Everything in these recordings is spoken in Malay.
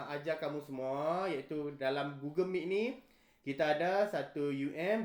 ajar kamu semua, iaitu dalam Google Meet ni kita ada satu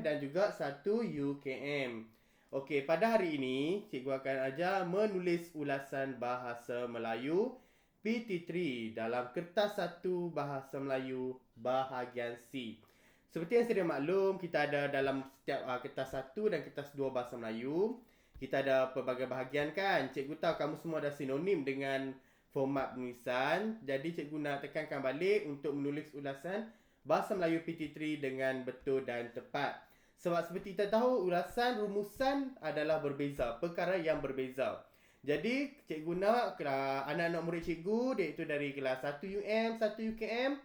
dan juga satu UKM. Okey, pada hari ini cikgu akan ajar menulis ulasan bahasa Melayu PT3 dalam kertas 1 bahasa Melayu bahagian C. Seperti yang sedia maklum, kita ada dalam setiap kertas 1 dan kertas 2 bahasa Melayu. Kita ada pelbagai bahagian kan. Cikgu tahu kamu semua dah sinonim dengan format penulisan. Jadi cikgu nak tekankan balik untuk menulis ulasan bahasa Melayu PT3 dengan betul dan tepat. Sebab seperti kita tahu, ulasan rumusan adalah berbeza, perkara yang berbeza. Jadi cikgu nak anak-anak murid cikgu, iaitu dari kelas 1 1 UKM,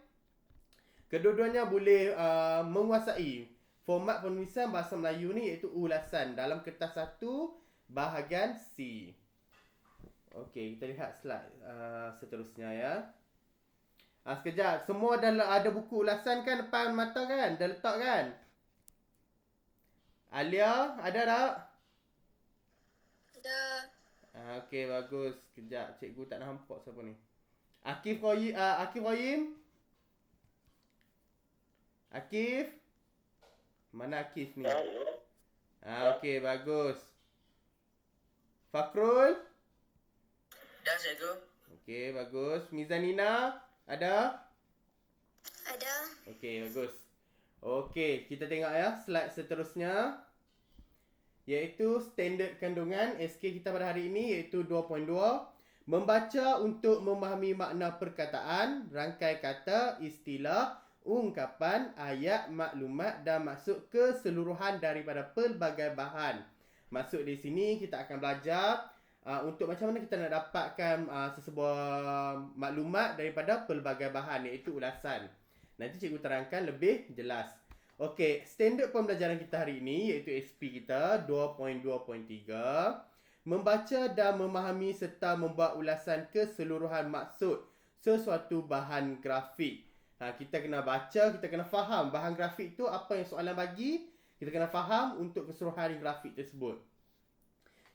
kedua-duanya boleh menguasai format penulisan bahasa Melayu ni, iaitu ulasan dalam kertas 1 bahagian C. Okey, kita lihat slide seterusnya ya. Sekejap, semua dah ada buku ulasan kan depan mata kan? Dah letak kan? Alia, ada tak? Ada. Okey, bagus. Sekejap, cikgu tak nampak siapa ni. Akif Royim? Akif? Mana Akif ni? Okey, bagus. Fakrul? Dah cikgu. Okey, bagus. Mizanina? Ada? Ada. Okey, bagus. Okey, kita tengok ya slide seterusnya, iaitu standard kandungan SK kita pada hari ini, iaitu 2.2. Membaca untuk memahami makna perkataan, rangkai kata, istilah, ungkapan, ayat, maklumat dan maksud keseluruhan daripada pelbagai bahan. Maksud di sini kita akan belajar untuk macam mana kita nak dapatkan sesebuah maklumat daripada pelbagai bahan, iaitu ulasan. Nanti cikgu terangkan lebih jelas. Okey, standard pembelajaran kita hari ini, iaitu SP kita 2.2.3. Membaca dan memahami serta membuat ulasan keseluruhan maksud sesuatu bahan grafik. Kita kena baca, kita kena faham bahan grafik tu apa yang soalan bagi. Kita kena faham untuk keseluruhan grafik tersebut.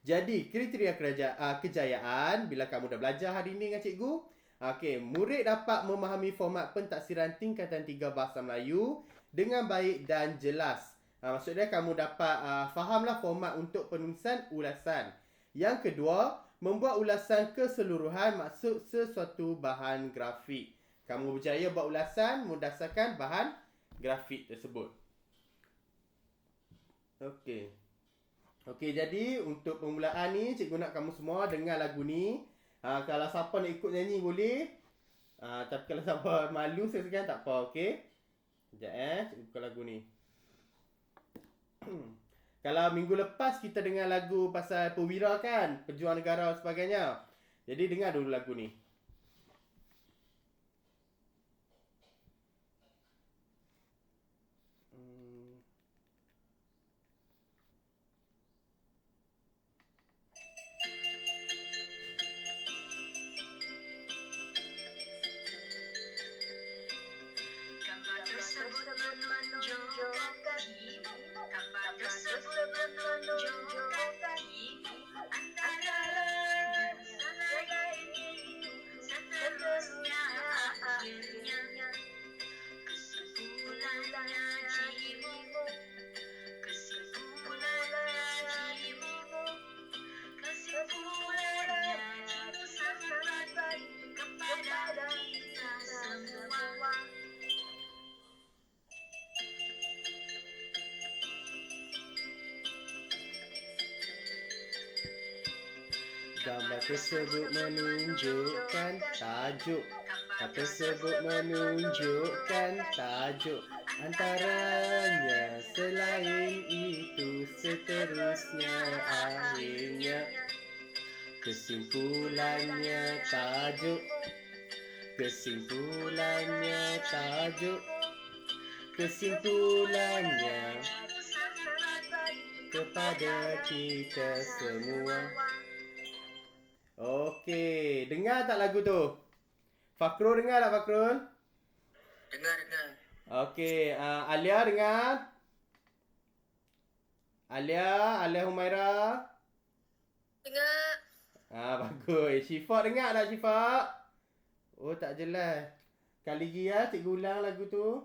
Jadi, kriteria kejayaan bila kamu dah belajar hari ini dengan cikgu. Okey, murid dapat memahami format pentaksiran tingkatan 3 bahasa Melayu dengan baik dan jelas. Maksudnya kamu dapat fahamlah format untuk penulisan ulasan. Yang kedua, membuat ulasan keseluruhan maksud sesuatu bahan grafik. Kamu berjaya buat ulasan berdasarkan bahan grafik tersebut. Okey. Okey, jadi untuk permulaan ni cikgu nak kamu semua dengar lagu ni. Kalau siapa nak ikut nyanyi boleh. Tapi kalau siapa malu sekian tak apa, okey? Sekejap cikgu buka lagu ni. Kalau minggu lepas kita dengar lagu pasal perwira kan, pejuang negara dan sebagainya. Jadi dengar dulu lagu ni. Gambar tersebut menunjukkan tajuk. Gambar tersebut menunjukkan tajuk. Antaranya selain itu seterusnya akhirnya. Kesimpulannya tajuk. Kesimpulannya tajuk. Kesimpulannya kepada kita semua. Okey, dengar tak lagu tu? Fakrul dengar tak Fakrul? Dengar. Okey, Alia dengar? Alia Humaira? Dengar. Bagus. Syifa dengar tak Syifa? Oh, tak jelas. Sekali lagi ya, cikgu ulang lagu tu.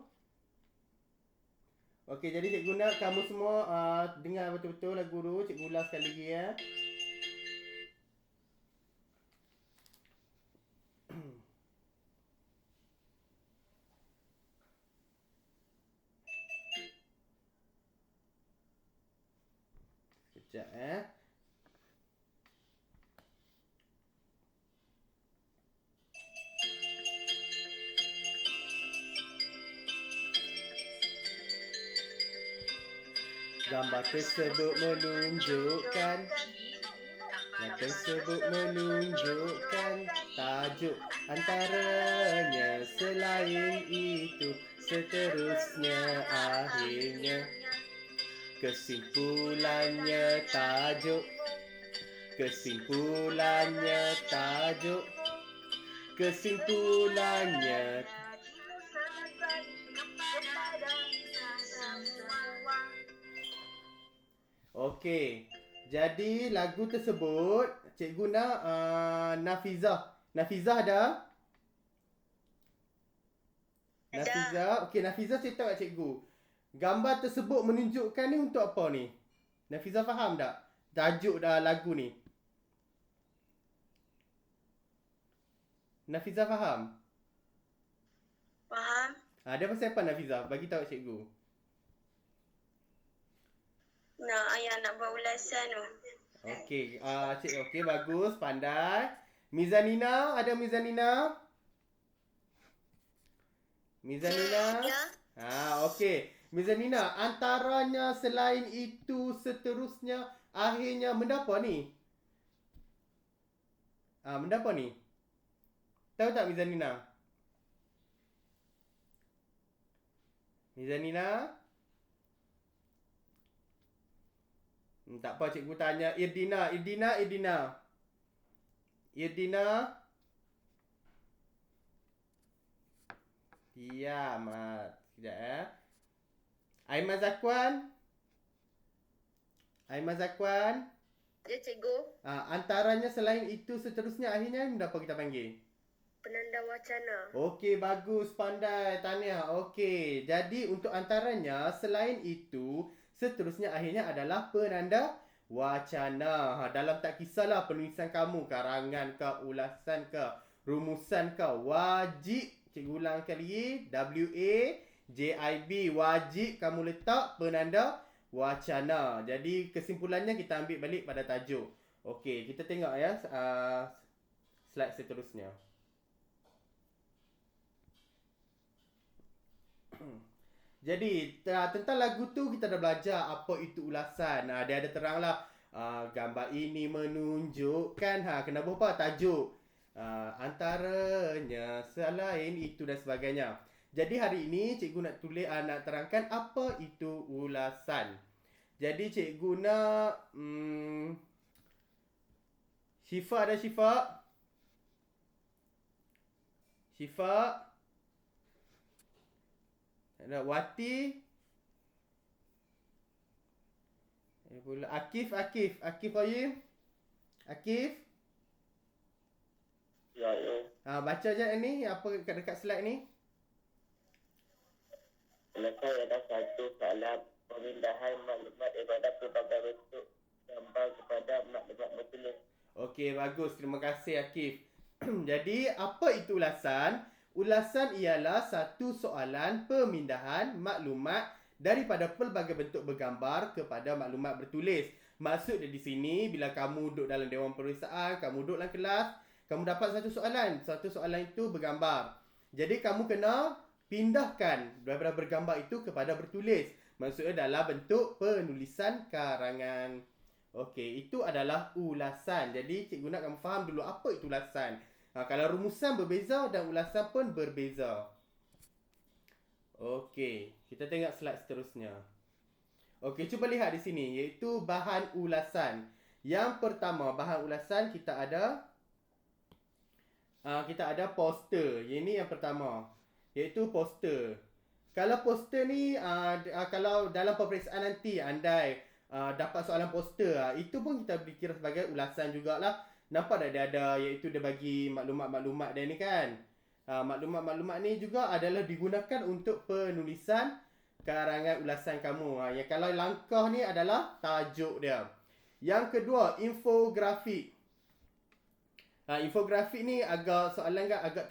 Okey, jadi cikgu nak kamu semua dengar betul-betul lagu tu. Cikgu ulang sekali lagi ya. Sekejap Gambar tersebut menunjukkan tajuk antaranya, selain itu seterusnya akhirnya. Kesimpulannya tajuk kesimpulannya. Okey. Jadi lagu tersebut cikgu nak Nafizah. Nafizah ada? Ada. Nafizah. Okey, Nafizah cerita kat cikgu. Gambar tersebut menunjukkan ni untuk apa ni? Nafizah faham tak? Tajuk dah lagu ni. Nafizah faham? Faham? Dia pasal apa Nafizah? Bagi tahu cikgu. Ayah nak buat ulasan tu. Okey, okey, bagus, pandai. Mizanina, ada Mizanina? Mizanina? Ya. Okey. Mizanina, antaranya, selain itu, seterusnya, akhirnya, benda apa ni? Benda apa ni? Tahu tak Mizanina? Mizanina? Tak apa, cikgu tanya. Irdina. Diam. Sekejap Aiman Zakwan. Ya, cikgu. Antaranya, selain itu, seterusnya, akhirnya, benda apa kita panggil? Penanda wacana. Okey, bagus, pandai, tahniah. Okey, jadi untuk antaranya, selain itu, seterusnya akhirnya adalah penanda wacana. Dalam tak kisahlah penulisan kamu, karangan ke, ulasan ke, rumusan ke, wajib, cikgu ulang sekali, WAJIB, wajib kamu letak penanda wacana. Jadi kesimpulannya kita ambil balik pada tajuk. Okey, kita tengok ya slide seterusnya. Jadi tentang lagu tu kita dah belajar apa itu ulasan. Dia ada teranglah gambar ini menunjukkan kenapa apa tajuk. Antaranya, selain itu dan sebagainya. Jadi hari ini cikgu nak tulis nak terangkan apa itu ulasan. Jadi cikgu nak Syifa ada Syifa? Ada Wati. Akif Qayyim. Akif. Ya, ya. Baca je ni apa dekat slide ni. Lepas ada satu soalan pemindahan maklumat daripada pelbagai bentuk gambar kepada maklumat bertulis. Okey, bagus. Terima kasih Akif. Jadi, apa itu ulasan? Ulasan ialah satu soalan pemindahan maklumat daripada pelbagai bentuk bergambar kepada maklumat bertulis. Maksud di sini, bila kamu duduk dalam dewan peperiksaan, kamu duduk dalam kelas, kamu dapat satu soalan. Satu soalan itu bergambar. Jadi, kamu kena pindahkan daripada bergambar itu kepada bertulis. Maksudnya dalam bentuk penulisan karangan. Okey, itu adalah ulasan. Jadi, cikgu nak kamu faham dulu apa itu ulasan. Kalau rumusan berbeza dan ulasan pun berbeza. Okey, kita tengok slide seterusnya. Okey, cuba lihat di sini, iaitu bahan ulasan. Yang pertama, bahan ulasan kita ada poster. Ini yang pertama, iaitu poster. Kalau poster ni, kalau dalam peperiksaan nanti andai dapat soalan poster, itu pun kita dikira sebagai ulasan jugalah. Nampak tak dia ada, iaitu dia bagi maklumat-maklumat dia ni kan. Maklumat-maklumat ni juga adalah digunakan untuk penulisan karangan ulasan kamu. Ya, kalau langkah ni adalah tajuk dia. Yang kedua, infografik. Infografik ni agak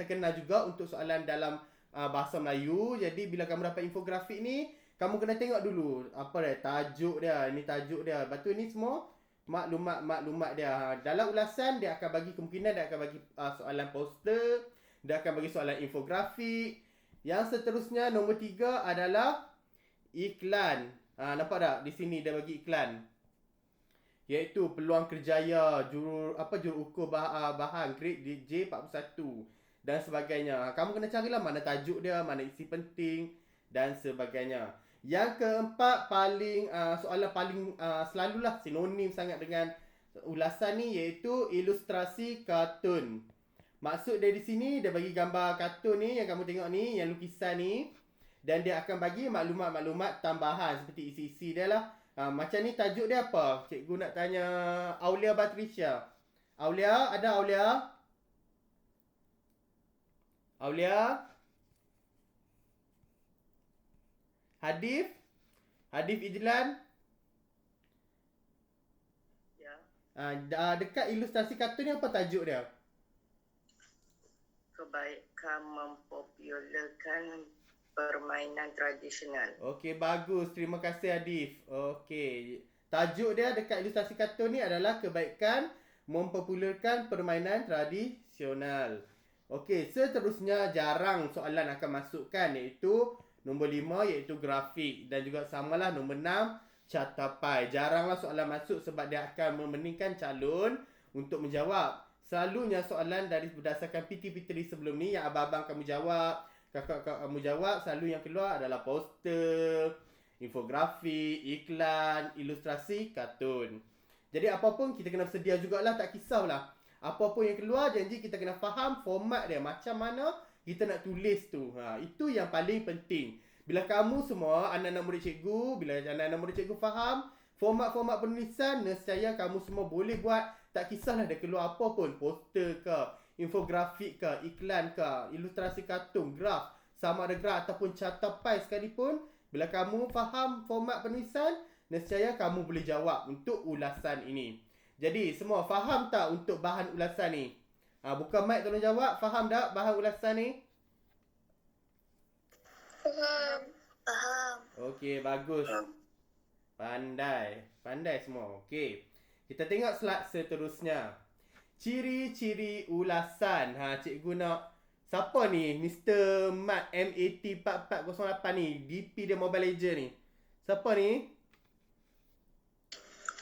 terkenal juga untuk soalan dalam bahasa Melayu. Jadi bila kamu dapat infografik ni, kamu kena tengok dulu apa dia, tajuk dia. Ini tajuk dia. Lepas tu ni semua maklumat-maklumat dia. Dalam ulasan dia akan bagi kemungkinan dia akan bagi soalan poster, dia akan bagi soalan infografik. Yang seterusnya nombor 3 adalah iklan. Nampak tak? Di sini dia bagi iklan. Iaitu peluang kerjaya, juru ukur bahan grade J41 dan sebagainya. Kamu kena carilah mana tajuk dia, mana isi penting dan sebagainya. Yang keempat, soalan paling selalulah sinonim sangat dengan ulasan ni, iaitu ilustrasi kartun. Maksud dia di sini, dia bagi gambar kartun ni yang kamu tengok ni, yang lukisan ni, dan dia akan bagi maklumat-maklumat tambahan seperti isi-isi dia lah. Macam ni tajuk dia apa? Cikgu nak tanya Aulia Batrisha. Aulia, ada Aulia? Aulia? Hadif Ijlan? Ya. Dekat ilustrasi kartun ni apa tajuk dia? Kebaikan mempopularkan permainan tradisional. Okey, bagus. Terima kasih Hadif. Okey. Tajuk dia dekat ilustrasi kartun ni adalah kebaikan mempopularkan permainan tradisional. Okey, seterusnya jarang soalan akan masukkan, iaitu nombor 5 iaitu grafik, dan juga samalah nombor 6 catapai. Jaranglah soalan masuk sebab dia akan memeningkan calon untuk menjawab. Selalunya soalan dari berdasarkan PT-PT sebelum ni yang abang-abang kamu jawab, kakak-kakak kamu jawab, selalu yang keluar adalah poster, infografik, iklan, ilustrasi, kartun. Jadi apapun kita kena bersedia jugalah, tak kisahlah. Apapun yang keluar, janji kita kena faham format dia, macam mana kita nak tulis tu. Itu yang paling penting. Bila kamu semua, anak-anak murid cikgu, bila anak-anak murid cikgu faham format-format penulisan, nescaya kamu semua boleh buat, tak kisahlah dia keluar apa pun, poster ke, infografik ke, iklan ke, ilustrasi kartun, graf, sama ada graf ataupun catapai sekalipun. Bila kamu faham format penulisan, nescaya kamu boleh jawab untuk ulasan ini. Jadi semua faham tak untuk bahan ulasan ni? Buka mic tolong jawab. Faham tak bahan ulasan ni? Faham. Okey, bagus. Pandai semua. Okey. Kita tengok slide seterusnya. Ciri-ciri ulasan. Cikgu nak, siapa ni? Mr. Mat MAT4408 ni. DP dia Mobile Legend ni. Siapa ni?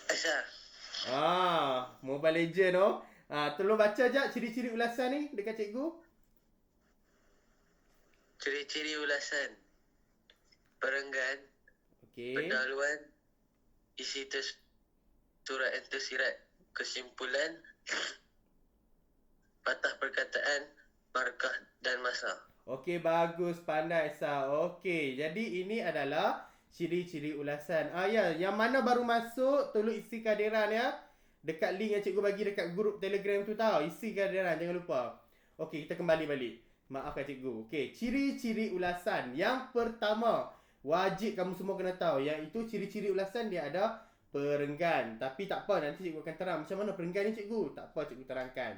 Aisyah. Mobile Legend oh. Tolong baca je ciri-ciri ulasan ni dekat cikgu. Ciri-ciri ulasan. Perenggan. Okey. Pendahuluan. Isi surat yang tersirat. Kesimpulan. Patah perkataan. Markah dan masa. Okey, bagus, pandai Sa. Okey, jadi ini adalah ciri-ciri ulasan. Ya, yang mana baru masuk, tolong isi kehadiran ya. Dekat link yang cikgu bagi dekat grup Telegram tu tahu. Isi kehadiran, jangan lupa. Okey, kita kembali balik. Maafkan cikgu. Okey, ciri-ciri ulasan. Yang pertama, wajib kamu semua kena tahu. Yang itu ciri-ciri ulasan dia ada perenggan. Tapi tak apa, nanti cikgu akan terang macam mana perenggan ni cikgu. Tak apa, cikgu terangkan.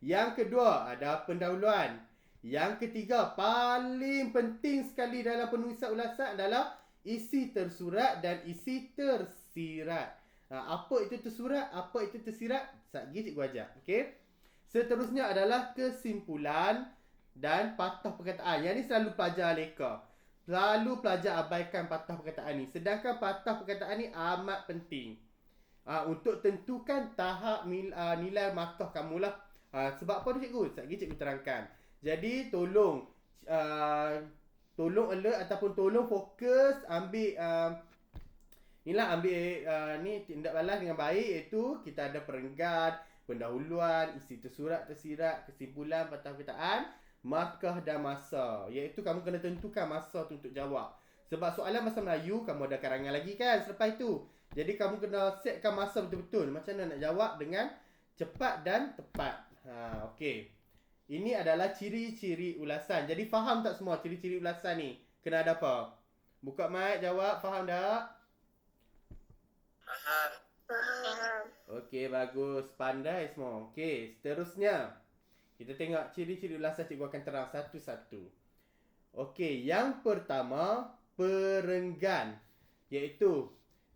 Yang kedua, ada pendahuluan. Yang ketiga, paling penting sekali dalam penulisan ulasan adalah isi tersurat dan isi tersirat. Apa itu tersurat, apa itu tersirat, sekejap lagi cikgu ajar. Okey. Seterusnya adalah kesimpulan dan patah perkataan. Yang ni selalu pelajar leka. Selalu pelajar abaikan patah perkataan ni. Sedangkan patah perkataan ni amat penting. Untuk tentukan tahap nilai markah kamu lah. Sebab apa tu cikgu? Sekejap lagi cikgu terangkan. Jadi tolong alert ataupun tolong fokus ambil ni tindak balas dengan baik, iaitu kita ada perenggan, pendahuluan, isi tersurat, tersirat, kesimpulan, patah perkataan, markah dan masa. Iaitu kamu kena tentukan masa tu untuk jawab. Sebab soalan bahasa Melayu kamu ada karangan lagi kan selepas itu. Jadi kamu kena setkan masa betul-betul macam mana nak jawab dengan cepat dan tepat. Okey. Ini adalah ciri-ciri ulasan. Jadi faham tak semua ciri-ciri ulasan ni? Kena ada apa? Buka mic, jawab. Faham tak? Faham. Faham. Okey, bagus. Pandai semua. Okey, seterusnya. Kita tengok ciri-ciri ulasan, cikgu akan terang satu-satu. Okey, yang pertama, perenggan. Iaitu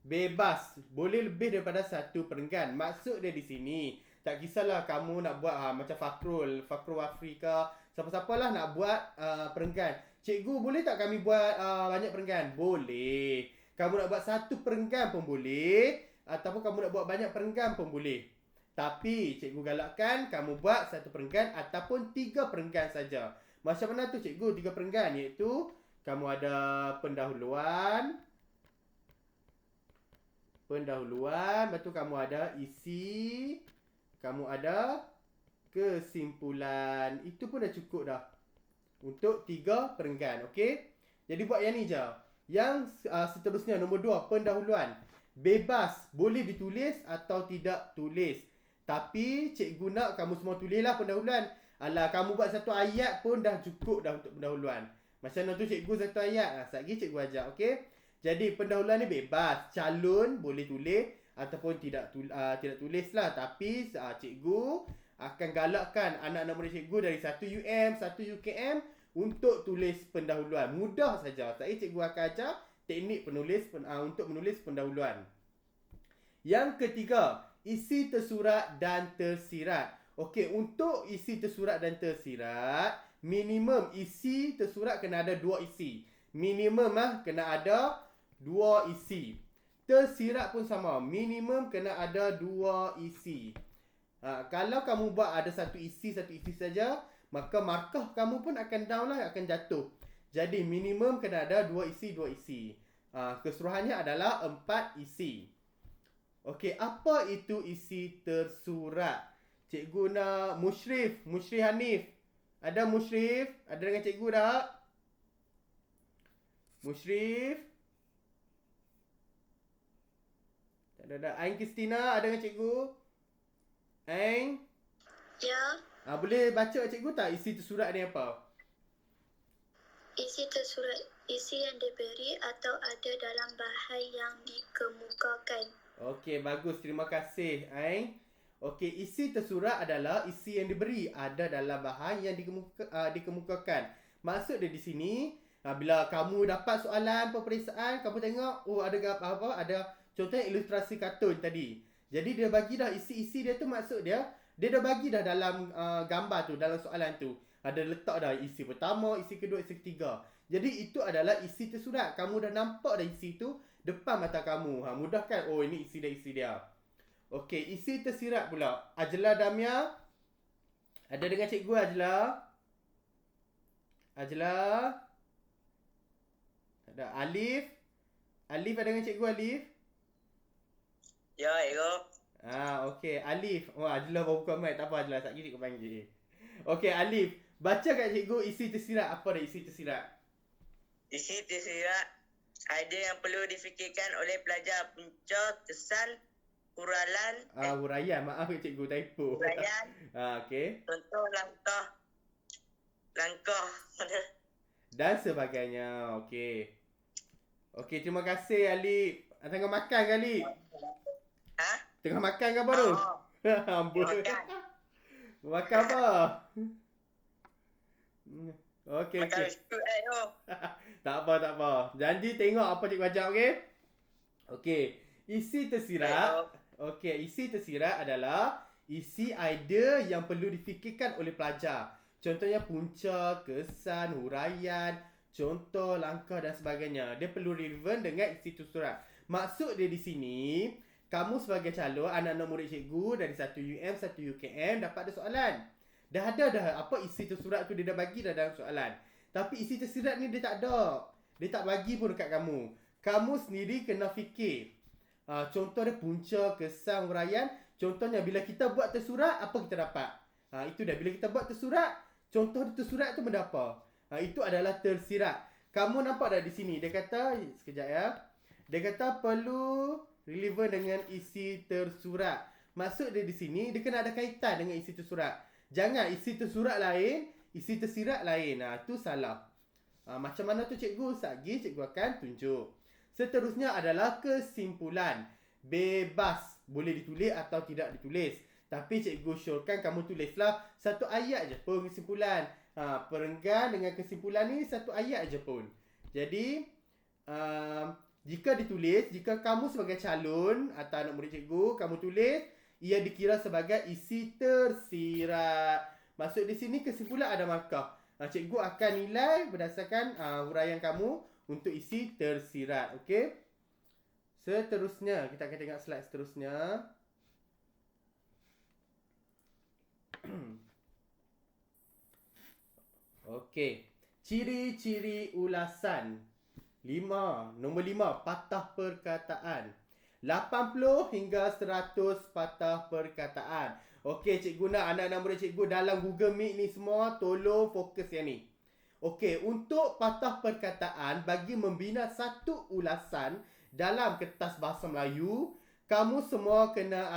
bebas. Boleh lebih daripada satu perenggan. Maksud dia di sini, tak kisahlah kamu nak buat macam Fakrul Afrika, siapa-siapalah nak buat perenggan. Cikgu, boleh tak kami buat banyak perenggan? Boleh. Kamu nak buat satu perenggan pun boleh. Ataupun kamu nak buat banyak perenggan pun boleh. Tapi cikgu galakkan kamu buat satu perenggan ataupun 3 perenggan saja. Macam mana tu cikgu 3 perenggan? Iaitu kamu ada pendahuluan, lepas tu kamu ada isi, kamu ada kesimpulan. Itu pun dah cukup dah untuk 3 perenggan. Okey? Jadi buat yang ni je. Yang seterusnya nombor 2, pendahuluan. Bebas, boleh ditulis atau tidak tulis. Tapi cikgu nak kamu semua tulislah pendahuluan. Alah, kamu buat satu ayat pun dah cukup dah untuk pendahuluan. Macam mana tu cikgu satu ayat? Sekejap lagi cikgu ajar, okey? Jadi pendahuluan ni bebas. Calon boleh tulis ataupun tidak tulis lah. Tapi cikgu akan galakkan anak-anak murid cikgu dari 1 UM, 1 UKM untuk tulis pendahuluan. Mudah saja. Saya cikgu akan ajar teknik untuk menulis pendahuluan. Yang ketiga, isi tersurat dan tersirat. Okey, untuk isi tersurat dan tersirat, minimum isi tersurat kena ada 2 isi. Minimum kena ada 2 isi. Tersirat pun sama, minimum kena ada 2 isi. Kalau kamu buat ada satu isi saja, maka markah kamu pun akan down lah, akan jatuh. Jadi minimum kena ada 2 isi, 2 isi. Keseluruhannya adalah 4 isi. Okey, apa itu isi tersurat? Cikgu nak Mushrif Hanif. Ada Mushrif? Ada dengan cikgu tak? Mushrif? Tak ada. Ain Kristina ada dengan cikgu? Ain? Ya. Boleh baca cikgu tak isi tersurat ni apa? Isi tersurat, isi yang diberi atau ada dalam bahan yang dikemukakan. Okey, bagus. Terima kasih, Ain. Okey, isi tersurat adalah isi yang diberi ada dalam bahan yang dikemukakan. Maksud dia di sini, bila kamu dapat soalan peperiksaan, kamu tengok, ada contohnya ilustrasi kartun tadi. Jadi dia bagi dah isi-isi dia tu, maksud dia dah bagi dah dalam gambar tu, dalam soalan tu. Ada letak dah isi pertama, isi kedua, isi ketiga. Jadi itu adalah isi tersurat. Kamu dah nampak dah isi tu depan mata kamu. Mudah kan? Oh, ini isi dia. Okey, isi tersirat pula. Ajla Damia. Ada dengan cikgu Ajla? Ada Alif. Alif ada dengan cikgu Alif? Ya, Ego. Okey, Alif. Ajla baru buka mic. Tak apa Ajla, sekejap lagi cikgu panggil. Okey, Alif. Baca kat cikgu isi tersirat. Apa dah isi tersirat? Isi tersirat ada yang perlu difikirkan oleh pelajar. Punca, kesan, huraian. Huraian. Maaf cikgu typo. Huraian. Okey. Contoh langkah. Dan sebagainya. Okey. Okey, terima kasih Alif. Tengah makan ke Alif? Tengah makan ke apa tu? Ambul. Makan apa? Okey. Tak apa. Janji tengok apa cikgu ajar, okey? Okey. Isi tersirat. Okey, isi tersirat adalah isi idea yang perlu difikirkan oleh pelajar. Contohnya punca, kesan, huraian, contoh, langkah dan sebagainya. Dia perlu relevan dengan isi tersurat. Maksud dia di sini, kamu sebagai calon anak-anak murid cikgu dari 1 UM, 1 UKM dapat ada soalan. Dah ada apa isi tersurat tu dia dah bagi dah dalam soalan. Tapi isi tersirat ni dia tak ada. Dia tak bagi pun dekat kamu. Kamu sendiri kena fikir. Contoh dia punca, kesan, huraian. Contohnya bila kita buat tersurat, apa kita dapat? Itu dah. Bila kita buat tersurat, contoh tersurat tu benda apa? Itu adalah tersirat. Kamu nampak dah di sini. Dia kata, sekejap ya. Dia kata perlu relevan dengan isi tersurat. Maksud dia di sini, dia kena ada kaitan dengan isi tersurat. Jangan isi tersurat lain, isi tersirat lain. Itu salah. Macam mana tu cikgu? Sagi cikgu akan tunjuk. Seterusnya adalah kesimpulan. Bebas. Boleh ditulis atau tidak ditulis. Tapi cikgu syorkan kamu tulislah satu ayat je pun kesimpulan. Perenggan dengan kesimpulan ni satu ayat je pun. Jadi, jika ditulis, jika kamu sebagai calon atau anak murid cikgu, kamu tulis, ia dikira sebagai isi tersirat. Maksud di sini kesimpulan ada markah. Cikgu akan nilai berdasarkan huraian kamu untuk isi tersirat. Okey? Seterusnya, kita akan tengok slide seterusnya. Okey. Ciri-ciri ulasan. Nombor 5, patah perkataan. 80 hingga 100 patah perkataan. Okey, cikgu nak anak-anak murid cikgu dalam Google Meet ni semua tolong fokus yang ni. Okey, untuk patah perkataan bagi membina satu ulasan dalam kertas bahasa Melayu, kamu semua kena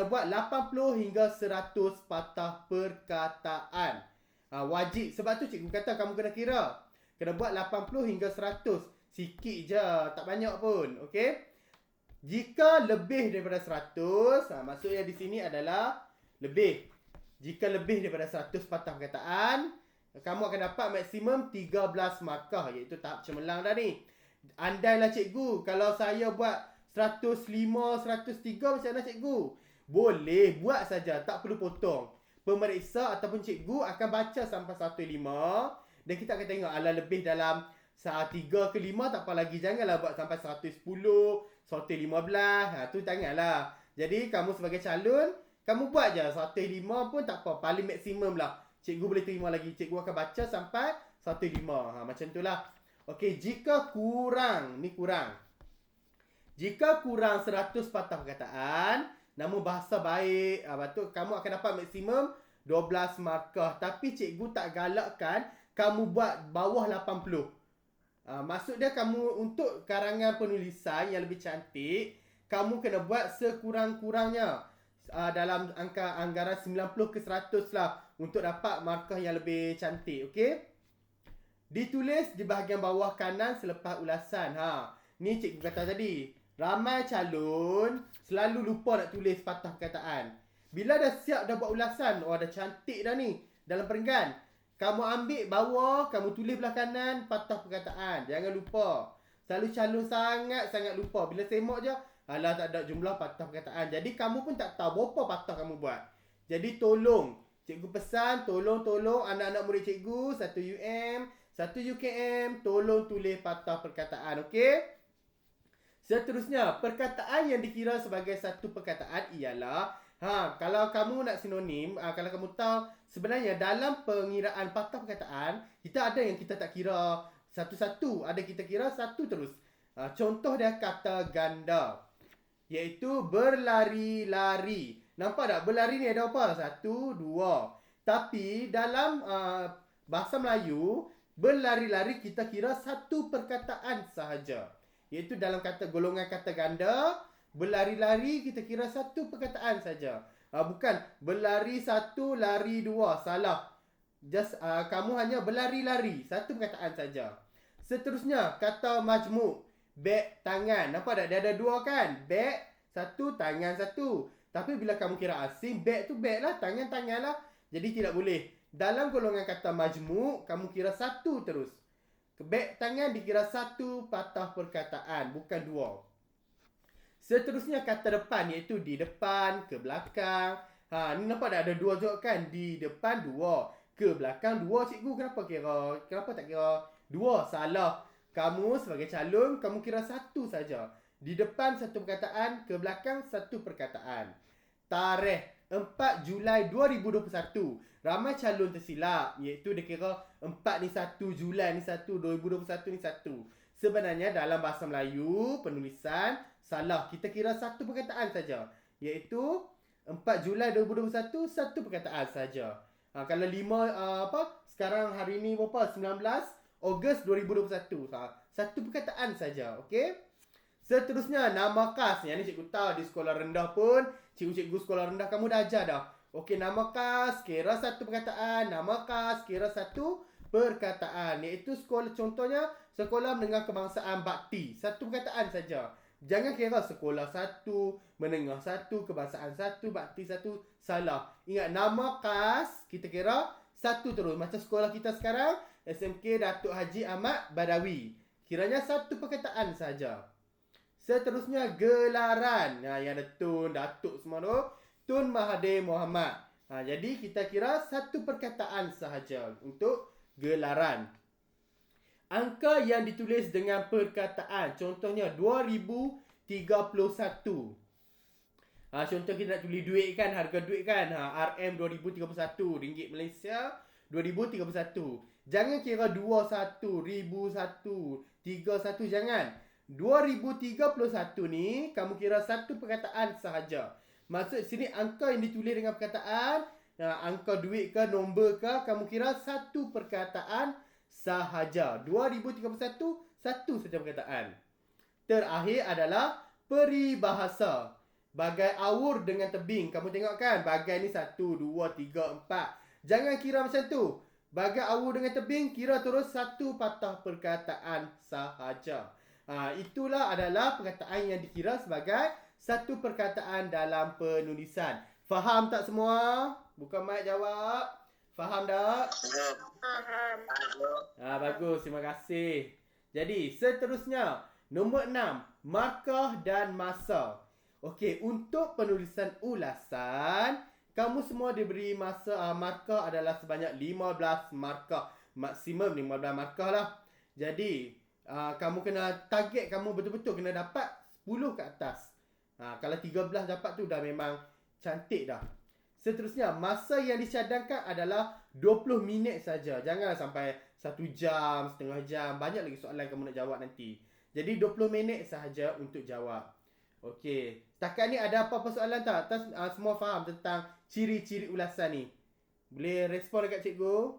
buat 80 hingga 100 patah perkataan. Wajib. Sebab tu cikgu kata kamu kena kira. Kena buat 80 hingga 100. Sikit je, tak banyak pun. Okey? Jika lebih daripada 100, maksudnya di sini adalah lebih. Jika lebih daripada 100 patah perkataan, kamu akan dapat maksimum 13 markah, iaitu tahap cemerlang dah ni. Andailah cikgu, kalau saya buat 105, 103 macam mana cikgu? Boleh, buat saja, tak perlu potong. Pemeriksa ataupun cikgu akan baca sampai 105 dan kita akan tengok ala lebih dalam 3 ke 5 tak apa lagi. Janganlah buat sampai 110, 115. Tu janganlah. Jadi kamu sebagai calon, kamu buat je 105 pun tak apa. Paling maksimum lah. Cikgu boleh terima lagi. Cikgu akan baca sampai 105. Macam tu lah. Okey, jika kurang. Ni kurang. Jika kurang 100 patah perkataan, namun bahasa baik, betul, kamu akan dapat maksimum 12 markah. Tapi cikgu tak galakkan kamu buat bawah 80. Maksud dia kamu untuk karangan penulisan yang lebih cantik, kamu kena buat sekurang-kurangnya dalam angka anggaran 90 ke 100 lah untuk dapat markah yang lebih cantik. Okey? Ditulis di bahagian bawah kanan selepas ulasan. Ni cikgu kata tadi. Ramai calon selalu lupa nak tulis patah perkataan. Bila dah siap dah buat ulasan, dah cantik dah ni dalam perenggan. Kamu ambil bawah, kamu tulis belah kanan patah perkataan. Jangan lupa. Selalu calon sangat-sangat lupa. Bila semok je, alah tak ada jumlah patah perkataan. Jadi kamu pun tak tahu berapa patah kamu buat. Jadi tolong, cikgu pesan, tolong anak-anak murid cikgu, 1 UM, 1 UKM, tolong tulis patah perkataan. Okey? Seterusnya, perkataan yang dikira sebagai satu perkataan ialah, kalau kamu nak sinonim, kalau kamu tahu, sebenarnya dalam pengiraan patah perkataan, kita ada yang kita tak kira satu-satu, ada kita kira satu terus. Contoh dia kata ganda, iaitu berlari-lari. Nampak tak? Berlari ni ada apa? 1, 2. Tapi dalam bahasa Melayu, berlari-lari kita kira satu perkataan sahaja. Iaitu dalam golongan kata ganda, berlari-lari kita kira satu perkataan saja. Bukan berlari 1, lari 2. Salah. Just kamu hanya berlari-lari, satu perkataan saja. Seterusnya, kata majmuk, beg tangan. Nampak tak? Dia ada 2 kan? Beg 1, tangan 1. Tapi bila kamu kira asing, beg tu beg lah, tangan lah. Jadi tidak boleh. Dalam golongan kata majmuk, kamu kira satu terus. Beg tangan dikira satu patah perkataan, bukan 2. Seterusnya kata depan, iaitu di depan, ke belakang. Ni nampak tak ada 2 juga kan? Di depan 2, ke belakang 2. Cikgu kenapa tak kira 2? Salah. Kamu sebagai calon, kamu kira satu saja. Di depan satu perkataan, ke belakang satu perkataan. Tarikh 4 Julai 2021. Ramai calon tersilap, iaitu dia kira 4 ni 1, Julai ni 1, 2021 ni 1. Sebenarnya dalam bahasa Melayu, penulisan salah. Kita kira satu perkataan saja, iaitu 4 Julai 2021, satu perkataan saja. Kalau 5, sekarang hari ni berapa? 19 Ogos 2021. Satu perkataan saja, okey? Seterusnya, nama khas. Yang ni cikgu tahu di sekolah rendah pun, cikgu-cikgu sekolah rendah kamu dah ajar dah. Okey, nama khas kira satu perkataan. Nama khas kira satu perkataan. Iaitu sekolah, contohnya sekolah menengah kebangsaan bakti. Satu perkataan saja. Jangan kira sekolah satu, menengah satu, kebangsaan satu, bakti satu. Salah. Ingat, nama khas kita kira satu terus. Macam sekolah kita sekarang, SMK Datuk Haji Ahmad Badawi. Kiranya satu perkataan saja. Seterusnya, gelaran. Yang ada Tun, Datuk semua tu. Tun Mahathir Mohamad. Jadi kita kira satu perkataan sahaja untuk gelaran. Angka yang ditulis dengan perkataan. Contohnya 2031. Contoh kita nak tulis duit kan, harga duit kan. RM 2031, ringgit Malaysia 2031. Jangan kira 21, 1001, 31, jangan. 2031 ni kamu kira satu perkataan sahaja. Maksud sini angka yang ditulis dengan perkataan, angka duit ke, nombor ke, kamu kira satu perkataan sahaja. 2031, satu saja perkataan. Terakhir adalah peribahasa. Bagai awur dengan tebing. Kamu tengok kan, bagai ni 1, 2, 3, 4. Jangan kira macam tu. Bagai awur dengan tebing, kira terus satu patah perkataan sahaja. Itulah adalah perkataan yang dikira sebagai satu perkataan dalam penulisan. Faham tak semua? Buka mic jawab. Faham tak? Faham. Bagus, terima kasih. Jadi, seterusnya, nombor 6, markah dan masa. Okey, untuk penulisan ulasan, kamu semua diberi masa, markah adalah sebanyak 15 markah. Maksimum 15 markah lah. Jadi, kamu kena target, kamu betul-betul kena dapat 10 ke atas. Kalau 13 dapat tu dah memang cantik dah. Seterusnya, masa yang dicadangkan adalah 20 minit saja. Janganlah sampai 1 jam, setengah jam. Banyak lagi soalan kamu nak jawab nanti. Jadi 20 minit sahaja untuk jawab. Okey. Setakat ni ada apa-apa soalan tak? Semua faham tentang ciri-ciri ulasan ni? Boleh respon dekat cikgu?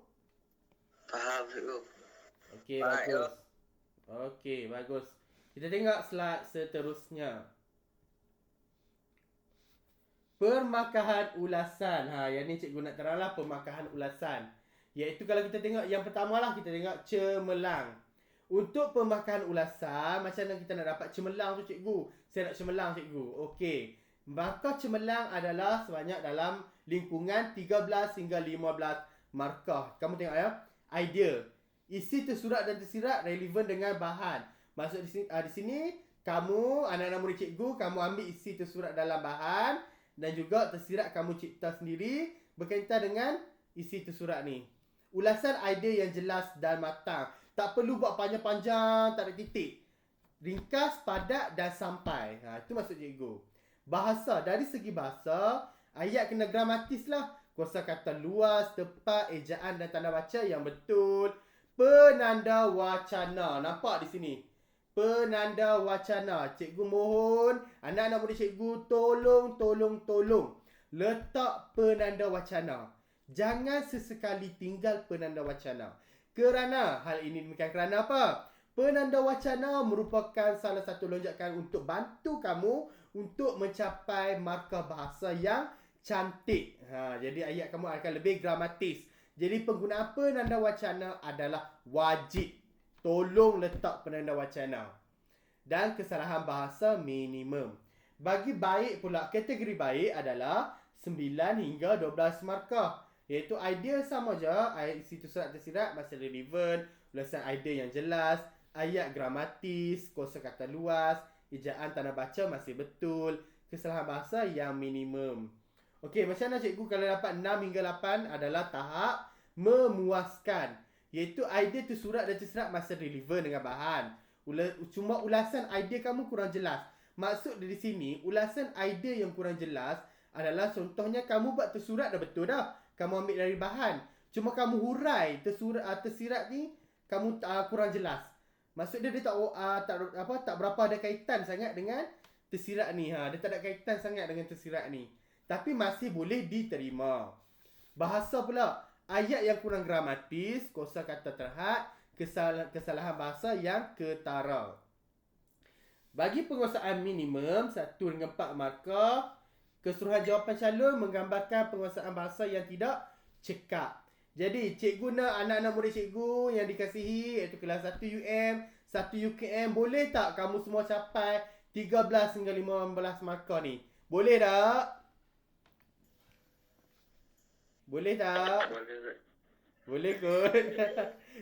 Faham, cikgu. Okey, bagus. Okey, bagus. Kita tengok slide seterusnya. Permakahan ulasan. Yang ni cikgu nak teranglah permakahan ulasan. Iaitu kalau kita tengok yang pertama lah, kita tengok cemerlang. Untuk permakahan ulasan, macam mana kita nak dapat cemerlang tu cikgu? Saya nak cemerlang cikgu. Okey. Maka cemerlang adalah sebanyak dalam lingkungan 13 hingga 15 markah. Kamu tengok ya. Idea. Isi tersurat dan tersirat relevan dengan bahan. Maksud di sini kamu, anak-anak murid cikgu, kamu ambil isi tersurat dalam bahan dan juga tersirat kamu cipta sendiri berkaitan dengan isi tersurat ni. Ulasan idea yang jelas dan matang. Tak perlu buat panjang-panjang, tak ada titik. Ringkas, padat dan sampai. Itu maksud cikgu. Bahasa, dari segi bahasa, ayat kena gramatis lah. Kosakata luas, tepat, ejaan dan tanda baca yang betul. Penanda wacana. Nampak di sini? Penanda wacana. Cikgu mohon, anak-anak murid cikgu, tolong letak penanda wacana. Jangan sesekali tinggal penanda wacana. Kerana, hal ini demikian kerana apa? Penanda wacana merupakan salah satu lonjakan untuk bantu kamu untuk mencapai markah bahasa yang cantik. Jadi ayat kamu akan lebih gramatis. Jadi penggunaan penanda wacana adalah wajib. Tolong letak penanda wacana. Dan kesalahan bahasa minimum. Bagi baik pula, kategori baik adalah 9 hingga 12 markah. Iaitu idea sama je, ayat isi tersurat tersirat masih relevan, ulasan idea yang jelas, ayat gramatis, kosakata luas, ejaan tanda baca masih betul, kesalahan bahasa yang minimum. Okey, macam mana cikgu kalau dapat 6 hingga 8 adalah tahap memuaskan. Iaitu idea tersurat dan tersirat masih relevan dengan bahan. Cuma ulasan idea kamu kurang jelas. Maksud dari sini, ulasan idea yang kurang jelas adalah contohnya kamu buat tersurat dah betul dah. Kamu ambil dari bahan. Cuma kamu hurai tersirat ni kamu kurang jelas. Maksud dia tak berapa ada kaitan sangat dengan tersirat ni. Dia tak ada kaitan sangat dengan tersirat ni. Tapi masih boleh diterima. Bahasa pula, ayat yang kurang gramatis, kosakata terhad, kesalahan bahasa yang ketara. Bagi penguasaan minimum 1 hingga 4 markah, Keseluruhan jawapan calon menggambarkan penguasaan bahasa yang tidak cekap. Jadi, cikgu nak anak-anak murid cikgu yang dikasihi iaitu kelas 1 UM, 1 UKM, boleh tak kamu semua capai 13 hingga 15 markah ni? Boleh tak? Boleh tak? Boleh kot.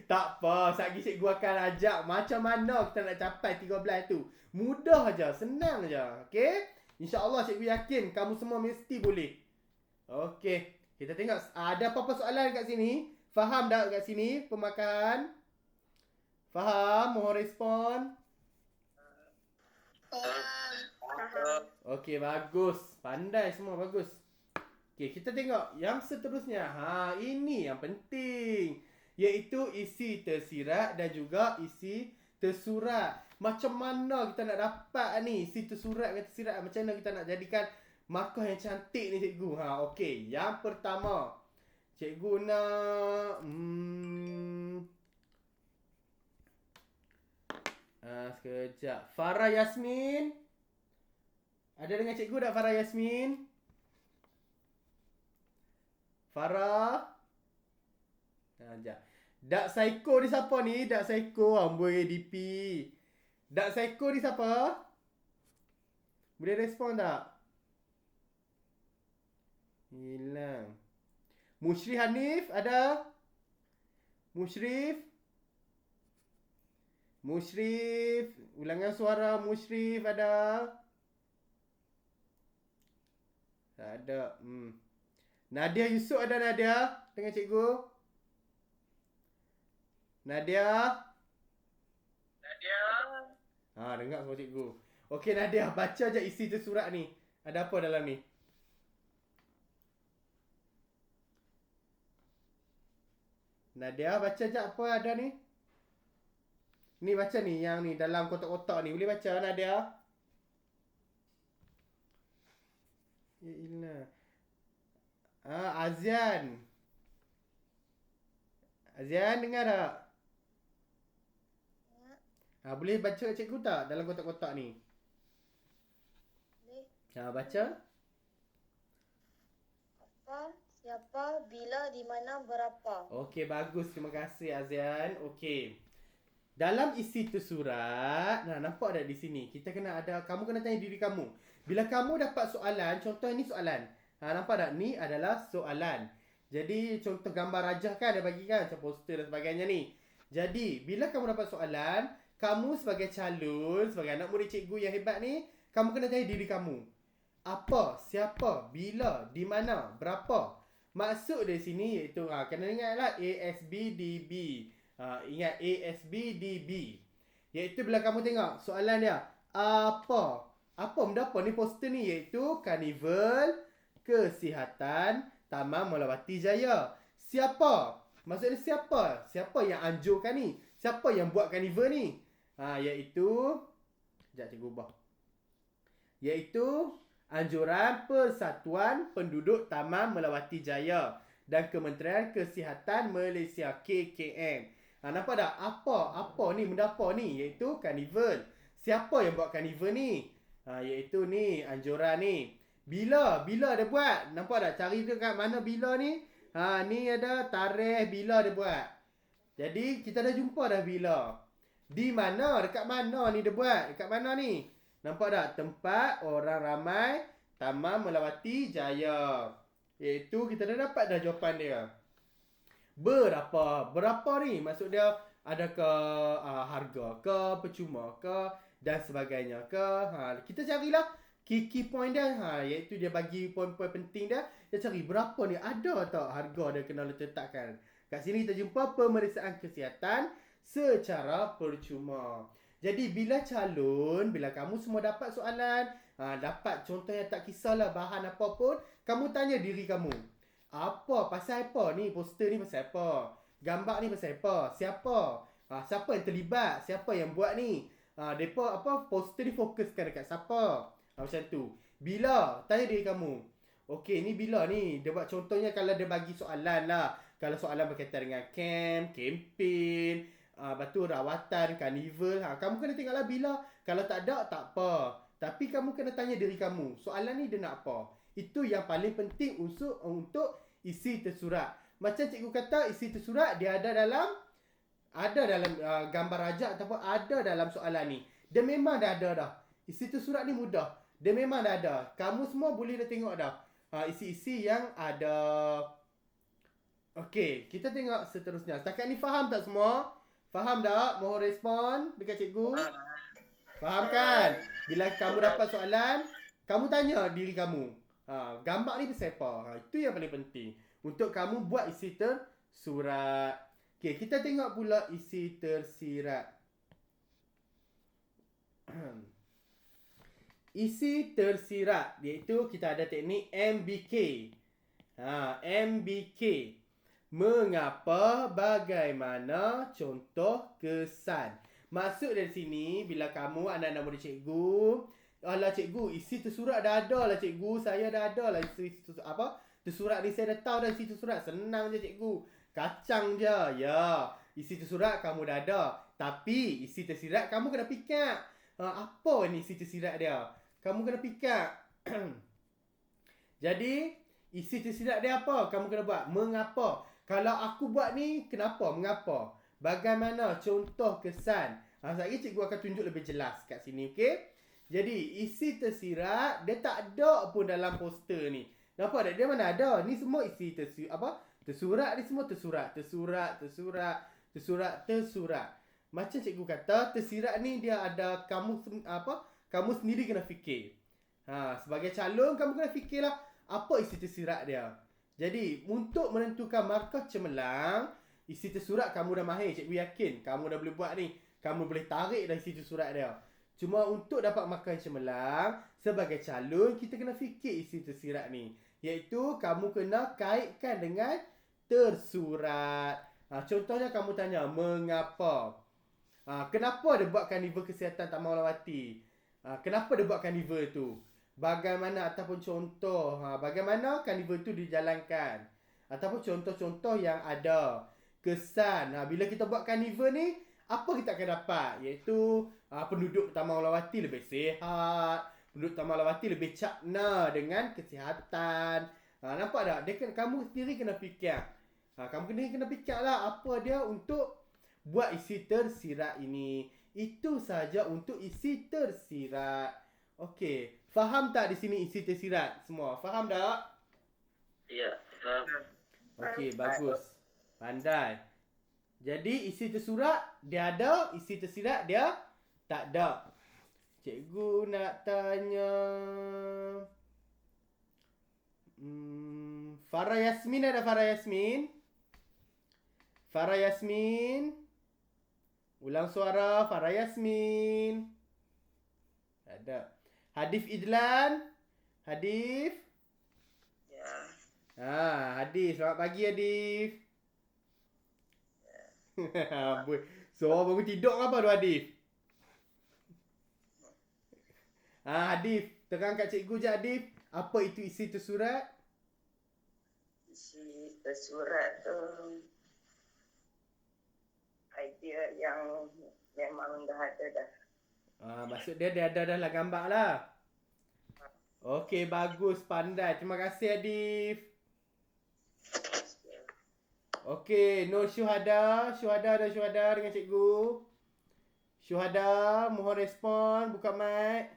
Tak apa, sekejap cikgu akan ajak macam mana kita nak capai 13 tu. Mudah aja, senang aja. Okey? InsyaAllah cikgu yakin kamu semua mesti boleh. Okey. Kita tengok ada apa-apa soalan kat sini? Faham tak kat sini pemakaran? Faham? Mohon respon. Faham. Okey, bagus. Pandai semua, bagus. Okey, kita tengok yang seterusnya. Ini yang penting. Iaitu isi tersirat dan juga isi tersurat. Macam mana kita nak dapat ni isi tersurat dan tersirat? Macam mana kita nak jadikan markah yang cantik ni cikgu? Okey. Yang pertama, cikgu nak sekejap. Farah Yasmin. Ada dengan cikgu tak Farah Yasmin? Farah? Sekejap. Dak Psycho ni siapa ni? Dak Psycho. Amboi ADP. Dak Psycho ni siapa? Boleh respon tak? Hilang. Mushri Hanif ada? Mushrif? Mushrif. Ulangan suara Mushrif ada? Tak ada. Nadia Yusof ada Nadia? Dengan cikgu? Nadia? Dengar suara cikgu. Okey Nadia, baca je isi tersurat ni. Ada apa dalam ni? Nadia, baca je apa ada ni? Ni baca ni, yang ni dalam kotak-kotak ni. Boleh baca Nadia? Ya ilah. Azian. Azian dengar tak? Boleh baca cikgu tak dalam kotak-kotak ni? Boleh. Baca. Apa, siapa, bila, di mana, berapa. Okey, bagus. Terima kasih Azian. Okey. Dalam isi tersurat, nampak tak di sini? Kita kena ada, kamu kena tanya diri kamu. Bila kamu dapat soalan, contoh ni soalan. Nampak tak? Ni adalah soalan. Jadi, contoh gambar rajah kan ada bagi kan? Macam poster dan sebagainya ni. Jadi, bila kamu dapat soalan, kamu sebagai calon, sebagai anak murid cikgu yang hebat ni, kamu kena tanya diri kamu. Apa, siapa, bila, di mana, berapa. Maksud dari sini iaitu, kena ingatlah ASBDB. Ingat ASBDB. Iaitu bila kamu tengok soalan dia, apa? Apa benda apa ni poster ni? Iaitu Karnival Kesihatan Taman Melawati Jaya. Siapa? Maksudnya siapa? Siapa yang anjurkan ni? Siapa yang buat karnival ni? Iaitu sekejap cikgu ubah. Iaitu anjuran Persatuan Penduduk Taman Melawati Jaya dan Kementerian Kesihatan Malaysia KKM. Nampak tak? Apa ni? Benda apa ni? Iaitu karnival. Siapa yang buat karnival ni? Iaitu ni anjuran ni. Bila dia buat? Nampak tak? Cari dekat mana bila ni? Ni ada tarikh bila dia buat. Jadi kita dah jumpa dah bila. Di mana? Dekat mana ni dia buat? Dekat mana ni? Nampak tak? Tempat orang ramai Taman Melawati Jaya. Iaitu kita dah dapat dah jawapan dia. Berapa? Berapa ni? Maksud dia adakah harga ke, percuma ke dan sebagainya ke. Kita carilah key point dia. Iaitu dia bagi poin-poin penting dia. Dia cari berapa ni? Ada tak harga dia kena letakkan. Kat sini kita jumpa pemeriksaan kesihatan secara percuma. Jadi bila kamu semua dapat soalan, dapat contohnya tak kisahlah bahan apa pun, kamu tanya diri kamu. Apa? Pasal apa ni? Poster ni pasal apa? Gambar ni pasal apa? Siapa? Siapa yang terlibat? Siapa yang buat ni? Depa poster ni fokuskan dekat siapa? Macam tu. Bila? Tanya diri kamu. Okey, ni bila ni? Dia buat contohnya kalau dia bagi soalan lah. Kalau soalan berkaitan dengan camp, kempen, lepas tu rawatan, karnival. Kamu kena tengoklah bila. Kalau tak ada, tak apa. Tapi kamu kena tanya diri kamu. Soalan ni dia nak apa? Itu yang paling penting untuk isi tersurat. Macam cikgu kata, isi tersurat dia ada dalam gambar rajak ataupun ada dalam soalan ni. Dia memang dah ada dah. Isi tersurat ni mudah. Dia memang dah ada. Kamu semua boleh dah tengok dah. Isi-isi yang ada. Okey, kita tengok seterusnya. Setakat ni faham tak semua? Faham tak? Mohon respon dekat cikgu. Faham kan? Bila kamu dapat soalan, kamu tanya diri kamu. Gambar ni pasal apa? Itu yang paling penting. Untuk kamu buat isi tersurat. Okey, kita tengok pula isi tersirat. Isi tersirat iaitu kita ada teknik MBK. MBK. Mengapa, bagaimana, contoh, kesan. Maksud dari sini, bila kamu anak-anak murid cikgu, alah cikgu, isi tersurat dah ada lah cikgu, saya dah ada lah tersurat ni saya dah tahu dah isi tersurat. Senang je cikgu. Kacang je. Ya, isi tersurat kamu dah ada. Tapi isi tersirat kamu kena fikir. Apa ni isi tersirat dia? Kamu kena fikir. Jadi, isi tersirat dia apa? Kamu kena buat. Mengapa? Kalau aku buat ni, kenapa? Mengapa? Bagaimana? Contoh, kesan. Sekejap lagi cikgu akan tunjuk lebih jelas kat sini, okey? Jadi, isi tersirat, dia tak ada pun dalam poster ni. Nampak tak? Dia mana ada? Ni semua isi tersurat ni semua tersurat. Tersurat. Macam cikgu kata, tersirat ni dia ada kamu sendiri kena fikir. Sebagai calon, kamu kena fikirlah apa isi tersirat dia. Jadi, untuk menentukan markah cemerlang, isi tersurat kamu dah mahir. Cikgu yakin kamu dah boleh buat ni. Kamu boleh tarik dah isi tersurat dia. Cuma untuk dapat markah cemerlang, sebagai calon, kita kena fikir isi tersirat ni. Iaitu, kamu kena kaitkan dengan tersurat. Contohnya kamu tanya, mengapa? Kenapa dia buat karnival kesihatan Taman Melawati? Kenapa dia buat karnival tu? Bagaimana ataupun contoh bagaimana karnival tu dijalankan? Ataupun contoh-contoh yang ada. Kesan. Bila kita buat karnival ni, apa kita akan dapat? Iaitu penduduk Taman Melawati lebih sihat. Penduduk Taman Melawati lebih cakna dengan kesihatan. Nampak tak? Kamu sendiri kena fikir. Kamu kena fikir lah apa dia untuk buat isi tersirat ini. Itu saja untuk isi tersirat. Okey. Faham tak di sini isi tersirat semua? Faham tak? Ya, faham. Okey, bagus. Pandai. Jadi isi tersurat dia ada, isi tersirat dia tak ada. Cikgu nak tanya Farah Yasmin ada Farah Yasmin? Farah Yasmin? Ulang suara Farah Yasmin. Tak ada. Hadif Idlan? Hadif? Ya. Hadif. Selamat pagi Hadif. Suara bangun tidur apa tu Hadif? Hadif, terang kat cikgu je Hadif. Apa itu isi tersurat? Isi tersurat tu idea yang memang dah ada dah. Maksud dia ada dalam gambar lah. Okey, bagus, pandai. Terima kasih Hadif. Okey, Nur Syuhada. Syuhada dengan cikgu. Syuhada, mohon respon. Buka mic.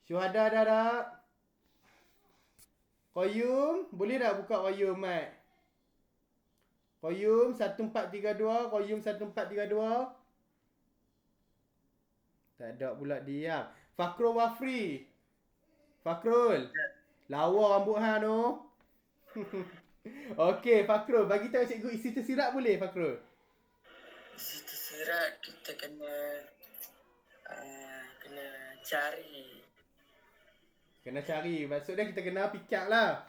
Syuhada dah tak? Qayyum, boleh tak buka Qayyum mic? Qayyum 1432. Qayyum 1432. Tak ada pula diam. Fakrul Wafri. Fakrul. Lawa rambut hang tu. Okey, Fakrul. Bagi tahu cikgu isi tersirat boleh, Fakrul? Isi tersirat kita kena cari. Kena cari. Maksudnya kita kena fikir lah.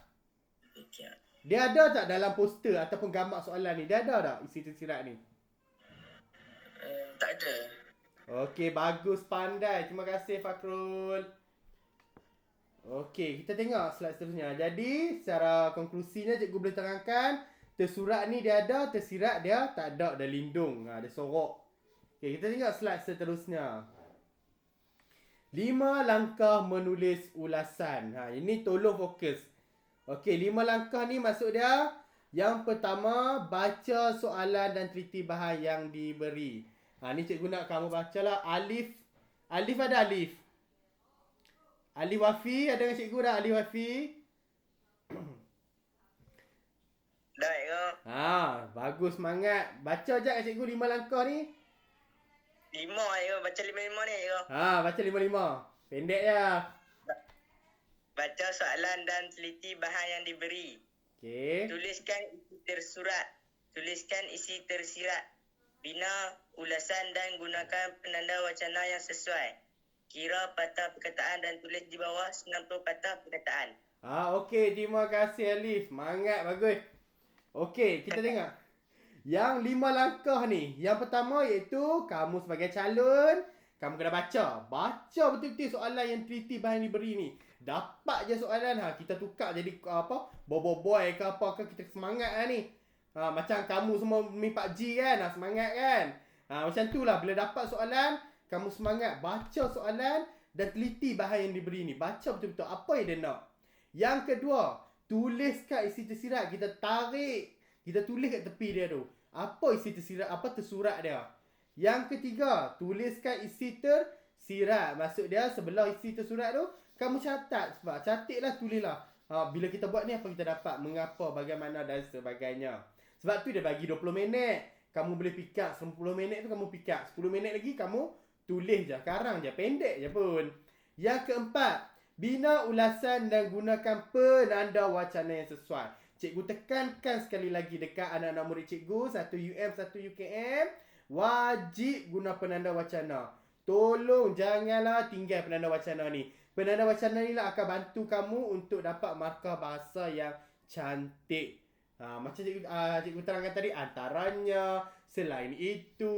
Fikir. Dia ada tak dalam poster ataupun gambar soalan ni? Dia ada tak isi tersirat ni? Tak ada. Okey, bagus, pandai. Terima kasih Fakrul. Okey, kita tengok slide seterusnya. Jadi, secara konklusinya cikgu boleh terangkan tersurat ni dia ada, tersirat dia tak ada, dia lindung, dia sorok. Okey, kita tengok slide seterusnya. 5 langkah menulis ulasan. Ini tolong fokus. Okey, 5 langkah ni maksud dia, yang pertama, baca soalan dan teliti bahan yang diberi. Ni cikgu nak kamu bacalah. Alif. Alif ada alif. Alif Wafi, ada dengan cikgu dah Alif Wafi? Dah, ya. Bagus semangat. Baca je kat cikgu 5 langkah ni. 5 ya, baca 5 ni ya. Baca 5. Pendek je. Baca soalan dan teliti bahan yang diberi. Okey. Tuliskan isi tersurat. Tuliskan isi tersirat. Bina ulasan dan gunakan penanda wacana yang sesuai. Kira patah perkataan dan tulis di bawah 90 patah perkataan. Okey. Terima kasih Alif. Semangat. Bagus. Okey. Kita tengok. Yang 5 langkah ni. Yang pertama iaitu kamu sebagai calon, kamu kena baca. Baca betul-betul soalan yang teliti bahan yang diberi ni. Dapat je soalan, kita tukar jadi boy ke apa ke, kita semangat ni. Macam kamu semua main PUBG kan, semangat kan. Macam tu lah, bila dapat soalan, kamu semangat baca soalan dan teliti bahan yang diberi ni. Baca betul-betul apa yang dia nak. Yang kedua, tuliskan isi tersirat. Kita tarik, kita tulis kat tepi dia tu. Apa isi tersirat, apa tersurat dia. Yang ketiga, tuliskan isi tersirat. Maksud dia sebelah isi tersurat tu, kamu catat. Sebab catiklah, tulislah. Bila kita buat ni, apa kita dapat, mengapa, bagaimana dan sebagainya. Sebab tu dia bagi 20 minit. Kamu boleh pick up 10 minit tu kamu pick up. 10 minit lagi kamu tulis je. Karang je, pendek je pun. Yang keempat, bina ulasan dan gunakan penanda wacana yang sesuai. Cikgu tekankan sekali lagi dekat anak-anak murid cikgu 1 UM, 1 UKM. Wajib guna penanda wacana. Tolong janganlah tinggal penanda wacana ni. Penanda wacana ni lah akan bantu kamu untuk dapat markah bahasa yang cantik. Macam cikgu terangkan tadi, antaranya, selain itu,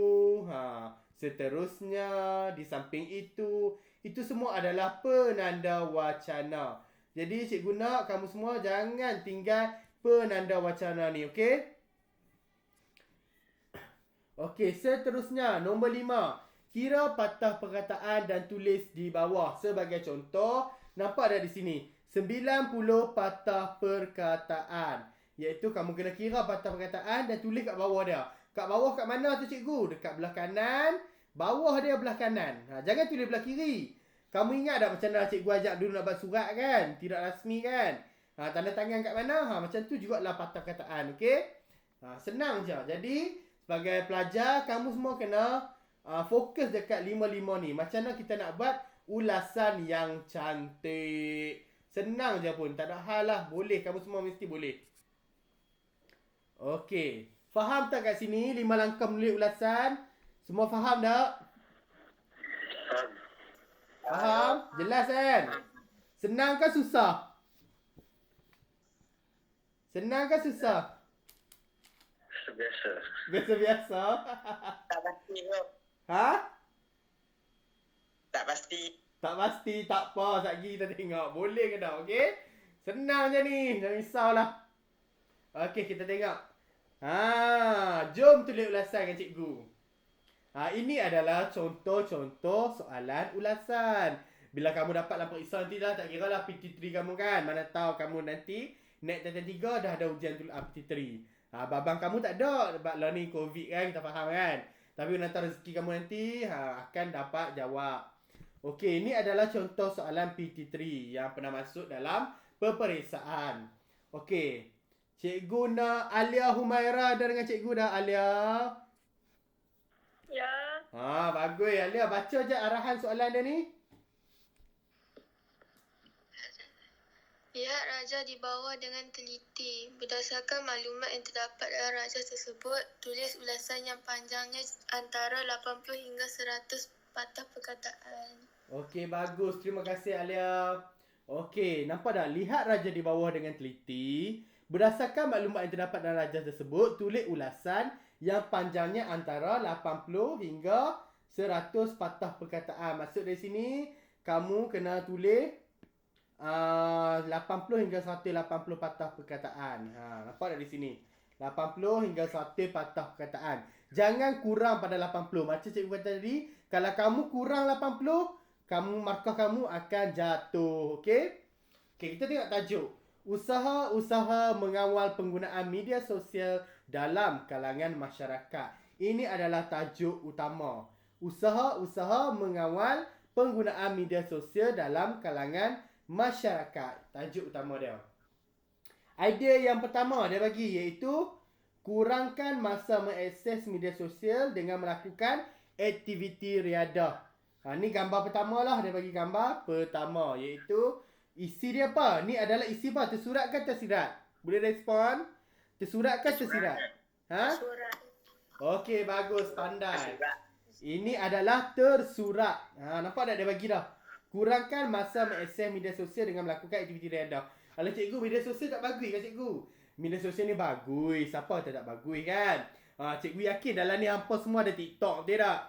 seterusnya, di samping itu semua adalah penanda wacana. Jadi cikgu nak kamu semua jangan tinggal penanda wacana ni, okey? Okey, seterusnya nombor 5. Kira patah perkataan dan tulis di bawah. Sebagai contoh, nampak ada di sini 90 patah perkataan. Iaitu kamu kena kira patah perkataan dan tulis kat bawah dia. Kat bawah kat mana tu cikgu? Dekat belah kanan. Bawah dia belah kanan. Jangan tulis belah kiri. Kamu ingat tak macam mana cikgu ajak dulu nak buat surat kan? Tidak rasmi kan? Tanda tangan kat mana? Macam tu jugalah patah perkataan. Okey? Senang je. Jadi, sebagai pelajar, kamu semua kena fokus dekat 5-5 ni. Macam mana kita nak buat ulasan yang cantik. Senang je pun. Tak ada hal lah. Boleh. Kamu semua mesti boleh. Okey. Faham tak kat sini 5 langkah menulis ulasan? Semua faham tak? Faham? Jelas kan? Senang ke susah? Senang ke susah? Biasa. Biasa-biasa. Tak pasti kau. Tak pasti. Tak pasti, tak apa. Sekejap lagi kita tengok. Boleh ke tak? Okey? Senang je ni. Jangan risaulah. Okey, kita tengok. Jom tulis ulasan dengan cikgu. Ini adalah contoh-contoh soalan ulasan. Bila kamu dapat lampu risau nanti dah, tak kira lah PT3 kamu kan. Mana tahu kamu nanti naik tingkatan 3 dah ada ujian PT3. Babang kamu tak ada sebab lah ni COVID kan, kita faham kan. Tapi nanti rezeki kamu nanti akan dapat jawab. Okey, ini adalah contoh soalan PT3 yang pernah masuk dalam peperiksaan. Okey. Cikgu nak Alia Humaira ada dengan cikgu dah, Alia? Ya. Bagus Alia. Baca je arahan soalan dia ni. Lihat raja di bawah dengan teliti. Berdasarkan maklumat yang terdapat dalam raja tersebut, tulis ulasan yang panjangnya antara 80 hingga 100 patah perkataan. Okey, bagus. Terima kasih Alia. Okey, nampak tak? Lihat raja di bawah dengan teliti. Berdasarkan maklumat yang terdapat dalam raja tersebut, tulis ulasan yang panjangnya antara 80 hingga 100 patah perkataan. Maksud dari sini, kamu kena tulis 80 hingga 180 patah perkataan. Nampak tak di sini? 80 hingga 100 patah perkataan. Jangan kurang pada 80. Macam cikgu kata tadi, kalau kamu kurang 80, markah kamu akan jatuh. Okey? Okey, kita tengok tajuk. Usaha-usaha mengawal penggunaan media sosial dalam kalangan masyarakat. Ini adalah tajuk utama. Usaha-usaha mengawal penggunaan media sosial dalam kalangan masyarakat. Tajuk utama dia. Idea yang pertama dia bagi iaitu kurangkan masa mengakses media sosial dengan melakukan aktiviti riadah. Ni gambar pertama lah. Dia bagi gambar pertama iaitu isi dia apa? Ni adalah isi apa? Tersurat ke tersirat? Boleh respon? Tersurat ke tersirat? Surat. Okey, bagus. Pandai. Ini adalah tersurat. Nampak tak dia bagi dah? Kurangkan masa mengakses media sosial dengan melakukan aktiviti riadah. Kalau cikgu, media sosial tak bagus kan cikgu? Media sosial ni bagus. Siapa tak bagus kan? Cikgu yakin dalam ni hampa semua ada TikTok, betul tak?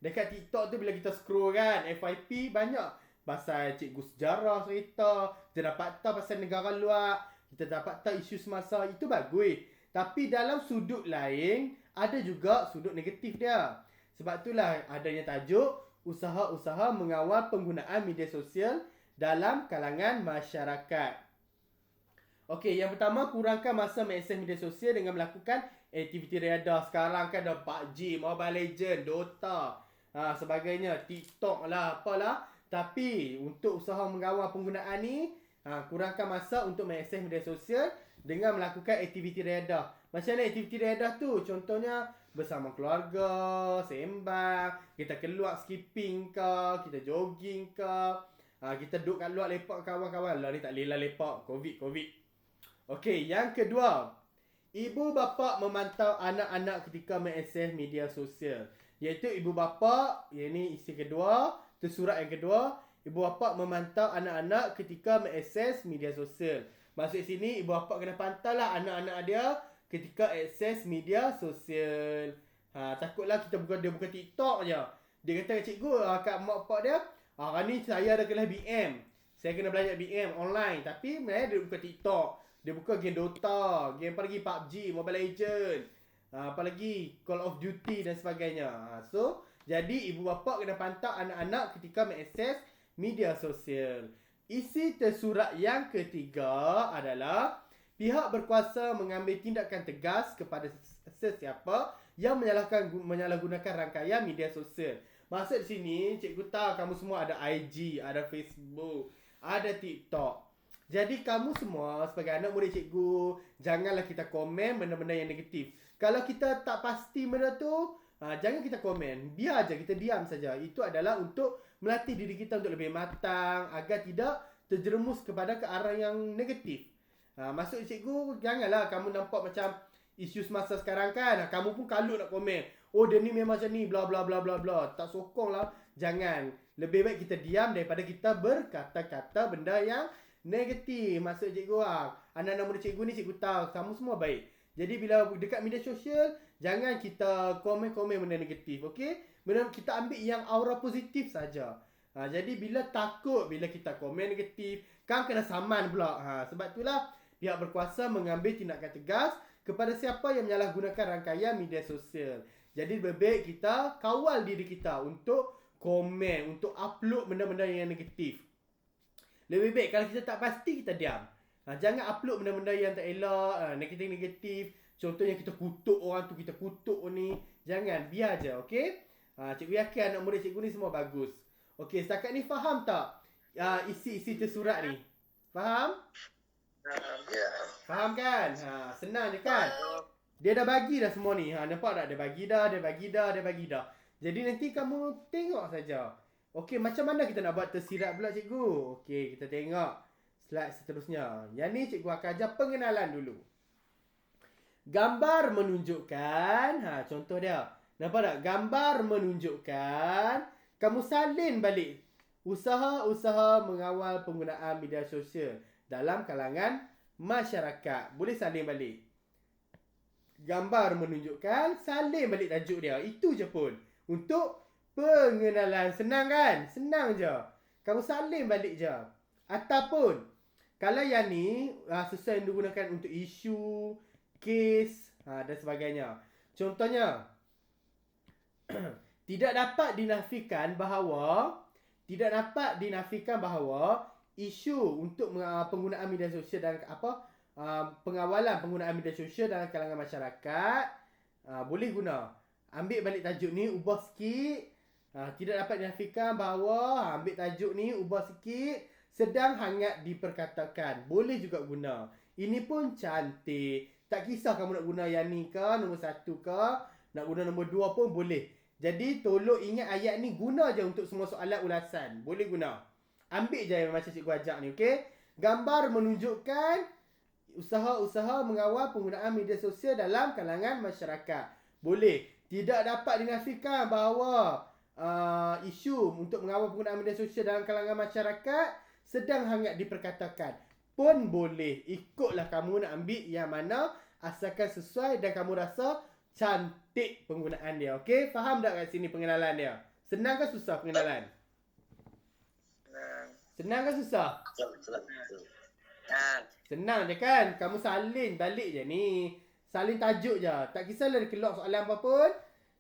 Dekat TikTok tu bila kita scroll kan, FYP banyak pasal cikgu sejarah cerita, kita dapat tahu pasal negara luar, kita dapat tahu isu semasa, itu bagus. Tapi dalam sudut lain, ada juga sudut negatif dia. Sebab itulah adanya tajuk usaha-usaha mengawal penggunaan media sosial dalam kalangan masyarakat. Okey, yang pertama, kurangkan masa mengakses media sosial dengan melakukan aktiviti riadah. Sekarang kan ada PUBG, Mobile Legends, Dota, sebagainya, TikTok lah, apalah. Tapi untuk usaha mengawal penggunaan ni, kurangkan masa untuk mengakses media sosial dengan melakukan aktiviti riadah. Macam mana aktiviti riadah tu? Contohnya bersama keluarga, sembang, kita keluar skipping ke, kita jogging ke, kita duduk kat luar lepak kawan-kawan. Lah ni tak boleh lah lepak, Covid. Okey, yang kedua, ibu bapa memantau anak-anak ketika mengakses media sosial. Iaitu ibu bapa, yang ni isi kedua, tersurat yang kedua, ibu bapa memantau anak-anak ketika mengakses media sosial. Maksud sini, ibu bapa kena pantau lah anak-anak dia ketika akses media sosial. Takutlah dia buka TikTok je. Dia kata cikgu, kat mak pak dia, hari ni saya ada kelas BM. Saya kena belajar BM online. Tapi dia buka TikTok. Dia buka game Dota, game apa lagi, PUBG, Mobile Legends, apa lagi, Call of Duty dan sebagainya. So, jadi ibu bapa kena pantau anak-anak ketika mengakses media sosial. Isi tersurat yang ketiga adalah pihak berkuasa mengambil tindakan tegas kepada sesiapa yang menyalahgunakan rangkaian media sosial. Maksud di sini, cikgu tahu kamu semua ada IG, ada Facebook, ada TikTok. Jadi kamu semua sebagai anak murid cikgu, janganlah kita komen benda-benda yang negatif. Kalau kita tak pasti benda tu, jangan kita komen. Biar aja, kita diam saja. Itu adalah untuk melatih diri kita untuk lebih matang agar tidak terjerumus kepada ke arah yang negatif. Maksud cikgu, janganlah kamu nampak macam isu semasa sekarang kan. Kamu pun kalut nak komen. Oh, dia ni memang macam ni, bla bla bla bla bla. Tak sokong lah. Jangan. Lebih baik kita diam daripada kita berkata-kata benda yang negatif. Maksud cikgu, anak-anak murid cikgu ni cikgu tahu kamu semua baik. Jadi bila dekat media sosial, jangan kita komen-komen benda negatif, okey? Benda kita ambil yang aura positif saja. Jadi bila takut bila kita komen negatif, kan kena saman pula. Sebab itulah pihak berkuasa mengambil tindakan tegas kepada siapa yang menyalahgunakan rangkaian media sosial. Jadi lebih baik kita kawal diri kita untuk komen, untuk upload benda-benda yang negatif. Lebih baik kalau kita tak pasti, kita diam. Jangan upload benda-benda yang tak elok, negatif-negatif. Contohnya kita kutuk orang tu, kita kutuk ni. Jangan, biar je, okey? Cikgu yakin anak murid cikgu ni semua bagus. Okey, setakat ni faham tak isi-isi tersurat ni? Faham? Ya. Faham kan? Senang je kan? Dia dah bagi dah semua ni. Nampak tak? Dia bagi dah. Jadi nanti kamu tengok saja. Okey, macam mana kita nak buat tersirat pula cikgu? Okey, kita tengok slide seterusnya. Yang ni cikgu akan ajar pengenalan dulu. Gambar menunjukkan, contoh dia. Nampak tak? Gambar menunjukkan, kamu salin balik usaha-usaha mengawal penggunaan media sosial dalam kalangan masyarakat. Boleh salin balik. Gambar menunjukkan, salin balik tajuk dia. Itu je pun. Untuk pengenalan. Senang kan? Senang je. Kamu salin balik je. Ataupun kalau yang ni sesuai yang digunakan untuk isu, kes dan sebagainya. Contohnya, tidak dapat dinafikan bahawa tidak dapat dinafikan bahawa isu untuk penggunaan media sosial dan pengawalan penggunaan media sosial dalam kalangan masyarakat boleh guna. Ambil balik tajuk ni, ubah sikit. Tidak dapat dinafikan bahawa ambil tajuk ni, ubah sikit, sedang hangat diperkatakan. Boleh juga guna. Ini pun cantik. Tak kisah kamu nak guna yang ni ke, nombor 1 ke, nak guna nombor 2 pun boleh. Jadi tolong ingat ayat ni, guna je untuk semua soalan ulasan. Boleh guna. Ambil je yang macam cikgu ajak ni, okey? Gambar menunjukkan usaha-usaha mengawal penggunaan media sosial dalam kalangan masyarakat. Boleh. Tidak dapat dinafikan bahawa isu untuk mengawal penggunaan media sosial dalam kalangan masyarakat sedang hangat diperkatakan. Pun boleh. Ikutlah kamu nak ambil yang mana asalkan sesuai dan kamu rasa cantik penggunaan dia. Okey? Faham tak kat sini pengenalan dia? Senang ke susah pengenalan? Senang ke susah? Senang je kan? Kamu salin balik je ni. Salin tajuk je. Tak kisahlah dia keluar soalan apa pun.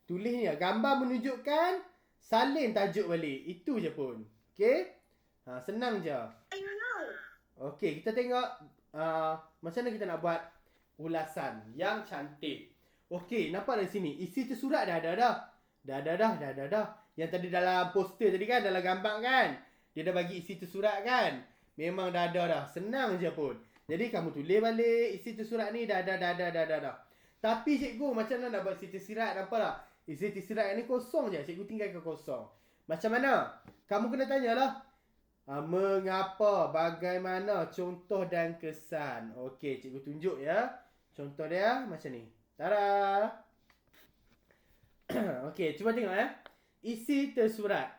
Tulis ni. Gambar menunjukkan. Salin tajuk balik. Itu je pun. Okey? Senang je. Okey, kita tengok macam mana kita nak buat ulasan yang cantik. Okey, nampak dari sini. Isi tersurat dah. Dah. Yang tadi dalam poster tadi kan, dalam gambar kan. Dia dah bagi isi tersurat kan. Memang dah. Senang je pun. Jadi kamu tulis balik isi tersurat ni dah. Tapi cikgu macam mana nak buat isi tersirat? Nampak tak? Isi tersirat ni kosong je. Cikgu tinggalkan kosong. Macam mana? Kamu kena tanyalah. Mengapa? Bagaimana? Contoh dan kesan. Okey, cikgu tunjuk ya. Contoh dia macam ni. Tada! Okey, cuba tengok ya. Isi tersurat.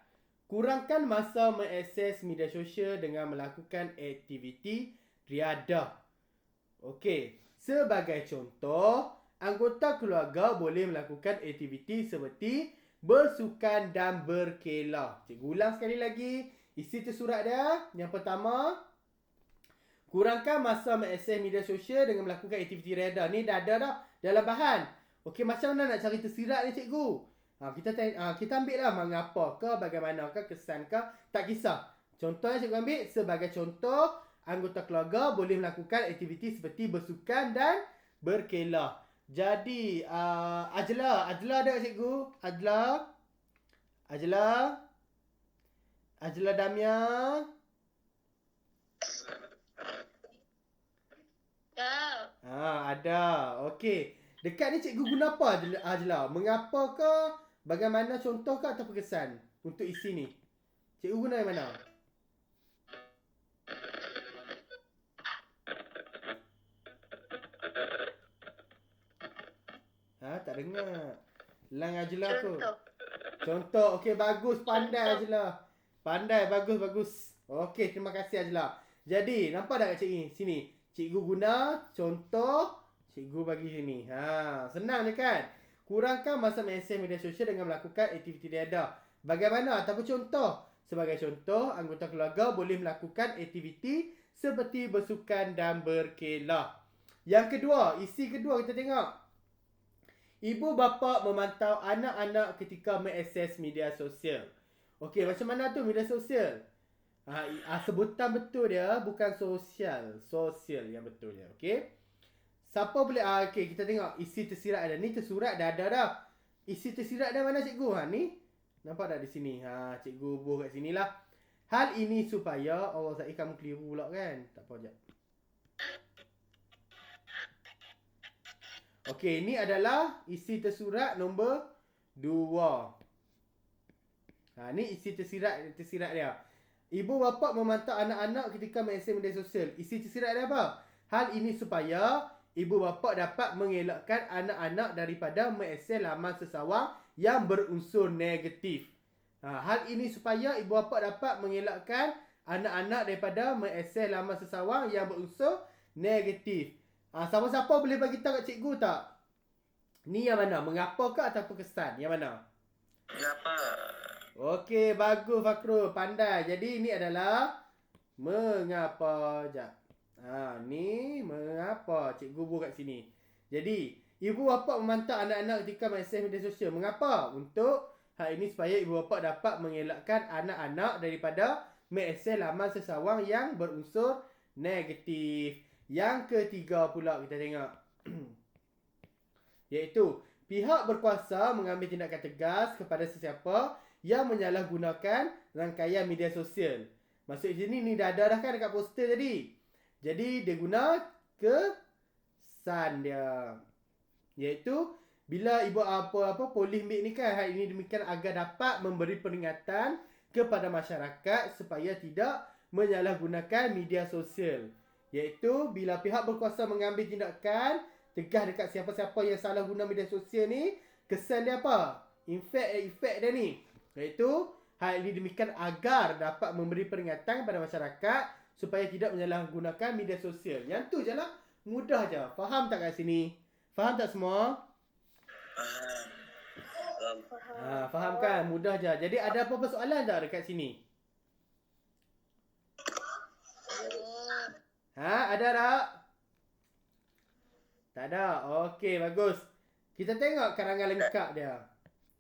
Kurangkan masa mengakses media sosial dengan melakukan aktiviti riadah. Okey, sebagai contoh, anggota keluarga boleh melakukan aktiviti seperti bersukan dan berkelah. Cikgu ulang sekali lagi. Isi tersurat dia. Yang pertama, kurangkan masa mengakses media sosial dengan melakukan aktiviti riadah. Ni dah dalam bahan. Okey, macam mana nak cari tersirat ni cikgu? Kita ambil lah mengapa ke, bagaimana ke, kesan ke, tak kisah. Contohnya cikgu ambil sebagai contoh, anggota keluarga boleh melakukan aktiviti seperti bersukan dan berkelah. Jadi, Ajla ada cikgu? Ajla Damia. Ada. Okey. Dekat ni cikgu guna apa Ajla? Mengapa ke? Bagaimana contoh ke atau kesan untuk isi ni? Cikgu guna yang mana? Tak dengar. Lang Ajla aku. Contoh. Okey, bagus. Pandai Ajla. Pandai. Bagus. Okey, terima kasih Ajla. Jadi, nampak tak kat cikgu sini? Cikgu guna contoh. Cikgu bagi sini. Senang je kan? Kurangkan masa mengakses media sosial dengan melakukan aktiviti riadah. Bagaimana? Ataupun contoh. Sebagai contoh, anggota keluarga boleh melakukan aktiviti seperti bersukan dan berkelah. Yang kedua, isi kedua kita tengok. Ibu bapa memantau anak-anak ketika mengakses media sosial. Okey, macam mana tu media sosial? Sebutan betul dia bukan sosial. Sosial yang betul dia. Okey. Siapa boleh? Okey, kita tengok isi tersirat ada. Ni tersurat dah. Isi tersirat dah mana cikgu? Ni. Nampak tak di sini? Cikgu bubuh kat sinilah. Hal ini supaya... Allah Zahir kamu keliru pula kan? Tak apa, sekejap. Okey, ini adalah isi tersurat nombor 2. Ni isi tersirat dia. Ibu bapa memantau anak-anak ketika mengakses media sosial. Isi tersirat dia apa? Hal ini supaya ibu bapa dapat mengelakkan anak-anak daripada mengakses laman sesawang yang berunsur negatif. Hal ini supaya ibu bapa dapat mengelakkan anak-anak daripada mengakses laman sesawang yang berunsur negatif. Siapa-siapa boleh bagi tahu kat cikgu tak? Ni yang mana? Mengapa ke ataupun kesan? Yang mana? Mengapa? Okey, bagus Fakrul. Pandai. Jadi ini adalah mengapa. Sekejap. Ni mengapa? Cikgu buat kat sini. Jadi, ibu bapa memantau anak-anak ketika mengakses media sosial. Mengapa? Untuk Hal ini supaya ibu bapa dapat mengelakkan anak-anak daripada mengakses laman sesawang yang berunsur negatif. Yang ketiga pula kita tengok. Iaitu, pihak berkuasa mengambil tindakan tegas kepada sesiapa yang menyalahgunakan rangkaian media sosial. Maksud sini ni dah ada dah kan dekat poster tadi. Jadi dia guna kesan dia. Iaitu bila ibu polis mik ni kan, hal ini demikian agar dapat memberi peringatan kepada masyarakat supaya tidak menyalahgunakan media sosial. Iaitu bila pihak berkuasa mengambil tindakan tegas dekat siapa-siapa yang salah guna media sosial ni, kesan dia apa? Efek dia ni. Iaitu hal ini demikian agar dapat memberi peringatan kepada masyarakat supaya tidak menyalahgunakan media sosial. Yang tu je lah. Mudah je. Faham tak kat sini? Faham tak semua? Faham kan? Mudah je. Jadi ada apa-apa soalan tak dekat sini? Ada tak? Tak ada. Okey, bagus. Kita tengok karangan lengkap dia.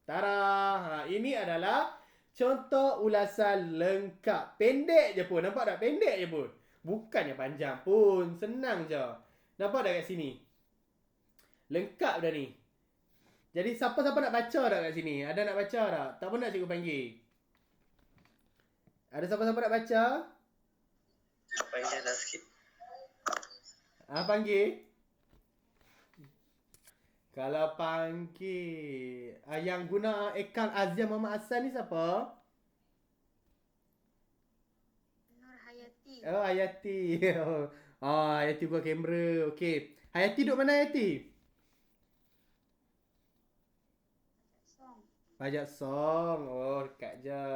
Tara. Ini adalah contoh ulasan lengkap. Pendek je pun. Nampak tak? Pendek je pun. Bukannya panjang pun. Senang je. Nampak tak kat sini? Lengkap dah ni. Jadi siapa-siapa nak baca tak kat sini? Ada nak baca tak? Tak pun nak cikgu panggil. Ada siapa-siapa nak baca? Panggil dah sikit. Panggil. Kalau panggil. Yang guna akaun Azia Muhammad Hassan ni siapa? Nur Hayati. Oh, Hayati. Hayati buat kamera. Okey. Hayati duduk mana Hayati? Pajak Song. Oh, dekat je.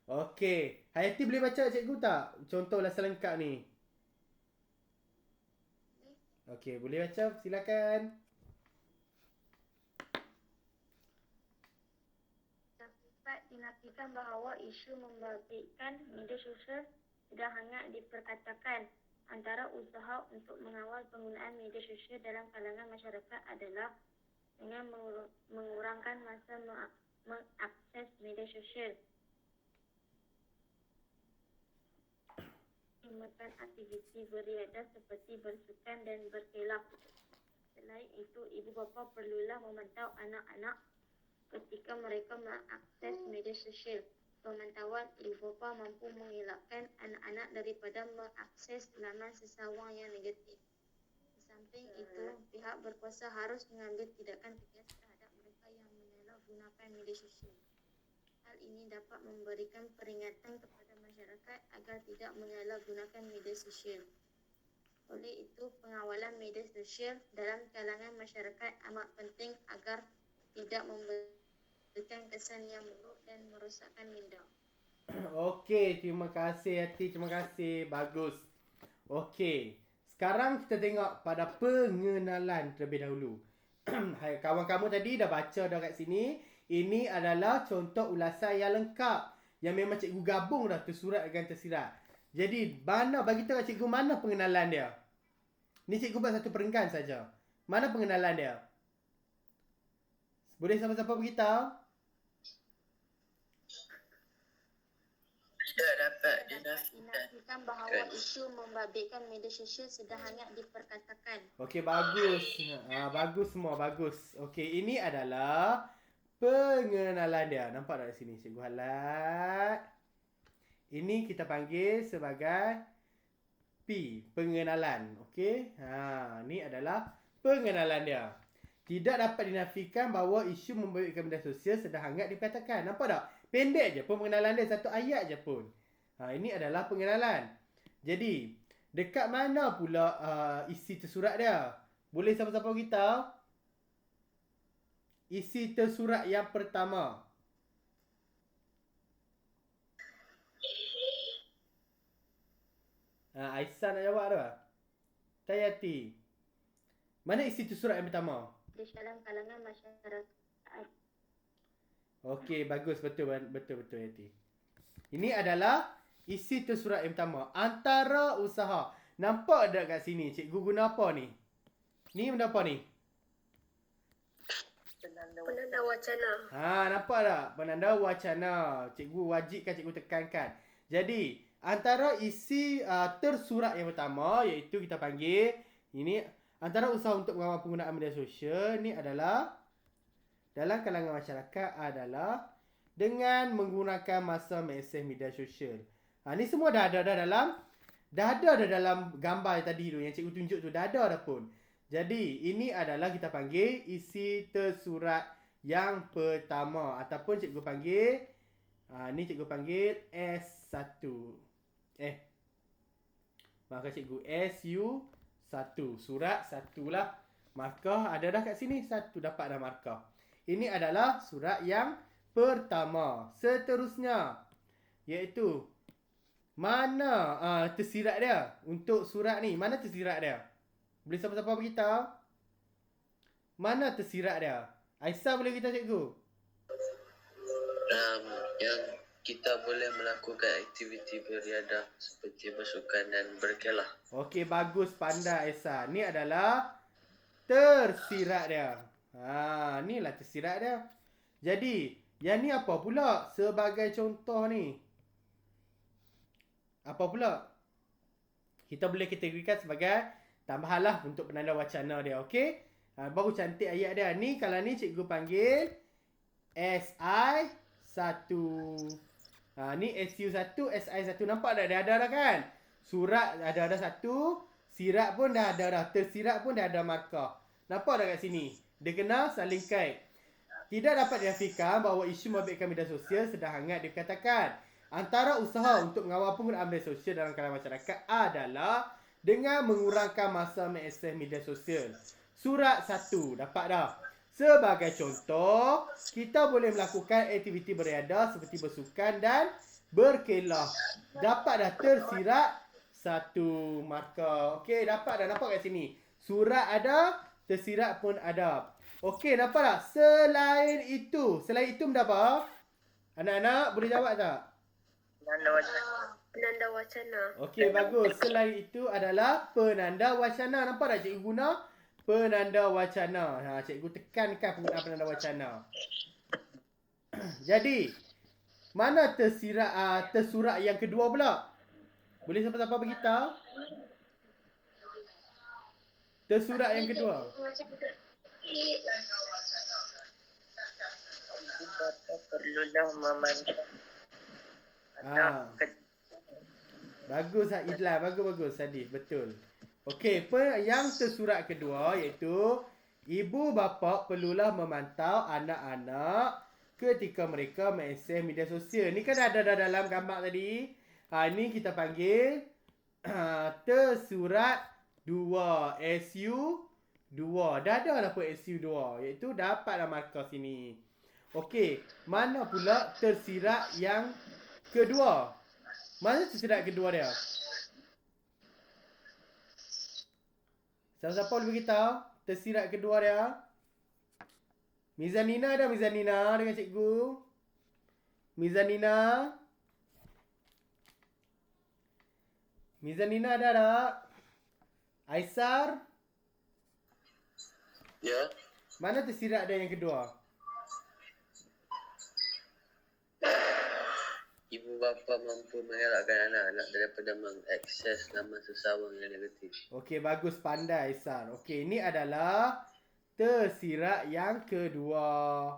Okey. Hayati boleh baca cikgu tak? Contoh ulasan lengkap ni. Okey, boleh baca? Silakan. Dapat dinafikan bahawa isu membabitkan media sosial sudah hangat diperkatakan. Antara usaha untuk mengawal penggunaan media sosial dalam kalangan masyarakat adalah dengan mengurangkan masa mengakses media sosial. Menggunakan aktiviti beriadah seperti bersukan dan berkelab. Selain itu, ibu bapa perlulah memantau anak-anak ketika mereka mengakses media sosial. Pemantauan ibu bapa mampu mengelakkan anak-anak daripada mengakses laman sesawang yang negatif. Di samping itu, pihak berkuasa harus mengambil tindakan tegas terhadap mereka yang menyalahgunakan media sosial. Hal ini dapat memberikan peringatan kepada masyarakat agar tidak menyalahgunakan media sosial. Oleh itu, pengawalan media sosial dalam kalangan masyarakat amat penting agar tidak memberikan kesan yang buruk dan merosakkan minda. Okey, terima kasih Hati. Terima kasih. Bagus. Okey. Sekarang kita tengok pada pengenalan terlebih dahulu. Hai, kawan-kawan tadi dah baca dah kat sini. Ini adalah contoh ulasan yang lengkap. Yang memang cikgu gabung dah tersurat dengan tersirat. Jadi, mana bagi tahu cikgu mana pengenalan dia? Ni cikgu buat satu perenggan saja. Mana pengenalan dia? Boleh siapa-siapa beritahu? Tidak dapat dinafikan. Dinafikan bahawa isu membabitkan media sosial sudah hangat diperkatakan. Okey, bagus. Bagus semua, bagus. Okey, ini adalah pengenalan dia. Nampak tak di sini? Cikgu highlight. Ini kita panggil sebagai P, pengenalan. Okey. Ni adalah pengenalan dia. Tidak dapat dinafikan bahawa isu membabitkan media sosial sedang hangat diperkatakan. Nampak tak? Pendek je pun pengenalan dia. Satu ayat je pun. Ini adalah pengenalan. Jadi, dekat mana pula isi tersurat dia? Boleh siapa-siapa beritahu? Isi tersurat yang pertama. Aisyah nak jawab tak? Tayati. Mana isi tersurat yang pertama? Di dalam kalangan masyarakat. Okey, bagus. Betul Yati. Ini adalah isi tersurat yang pertama. Antara usaha. Nampak tak kat sini? Cikgu guna apa ni? Ni benda apa ni? Penanda wacana. Nampak tak? Penanda wacana. Cikgu wajibkan cikgu tekankan. Jadi, antara isi tersurat yang pertama, iaitu kita panggil, ini antara usaha untuk mengawal penggunaan media sosial, ni adalah dalam kalangan masyarakat adalah dengan menggunakan masa mengakses media sosial. Ni semua dah ada dalam gambar tadi tu yang cikgu tunjuk tu, dah ada dah pun. Jadi, ini adalah kita panggil isi tersurat yang pertama ataupun cikgu panggil ni cikgu panggil S1. Maka cikgu SU1. Surat 1 lah. Markah ada dah kat sini. 1 dapat dah markah. Ini adalah surat yang pertama. Seterusnya iaitu mana tersirat dia untuk surat ni. Mana tersirat dia? Boleh siapa-siapa beritahu? Mana tersirat dia? Aisyah boleh beritahu cikgu? Yang kita boleh melakukan aktiviti beriadah seperti bersukan dan berkelah. Okey, bagus, pandai Aisyah. Ni adalah tersirat dia. Inilah tersirat dia. Jadi, yang ni apa pula sebagai contoh ni? Apa pula? Kita boleh kategorikan sebagai tambahan lah untuk penanda wacana dia, okey? Baru cantik ayat dia. Ni kalau ni cikgu panggil SI1. Ni SU1, SI1. Nampak tak? Dah ada dah kan? Surat ada satu. Sirat pun dah ada dah. Tersirat pun dah ada markah. Nampak tak kat sini? Dia kena saling kait. Tidak dapat dinafikan bahawa isu membabitkan media sosial sedang hangat dikatakan. Antara usaha untuk mengawal penggunaan media sosial dalam kalangan masyarakat adalah dengan mengurangkan masa mengakses media sosial. Surat 1 dapat dah. Sebagai contoh, kita boleh melakukan aktiviti beriadah seperti bersukan dan berkelah. Dapat dah tersirat 1 markah. Okey, dapat dah. Nampak kat sini. Surat ada, tersirat pun ada. Okey, dapat tak? Selain itu benda apa? Anak-anak boleh jawab tak? Penanda wacana. Okey, bagus. Selain itu adalah penanda wacana. Nampak tak cikgu guna? Penanda wacana. Cikgu tekankan penggunaan penanda wacana. Jadi, mana tersurat yang kedua pula? Boleh siapa-siapa beritahu? Tersurat yang kedua. Perlulah memantau Bagus Idlan, bagus Sadif, betul. Okey, yang tersurat kedua iaitu ibu bapa perlulah memantau anak-anak ketika mereka mengakses media sosial. Ni kan ada dalam gambar tadi. Ni kita panggil tersurat 2, SU2. Dah ada lah pun SU2 iaitu dapatlah markah sini. Okey, mana pula tersirat yang kedua? Mana tersirat kedua dia? Siapa-siapa boleh beritahu tersirat kedua dia? Mizanina ada Mizanina dengan cikgu? Mizanina ada tak? Aisar? Ya. Mana tersirat dia yang kedua? Ibu bapa mampu mengelakkan anak-anak daripada mengakses laman sesawang yang negatif. Okey, bagus, pandai Aisar. Okey, ini adalah tersirat yang kedua.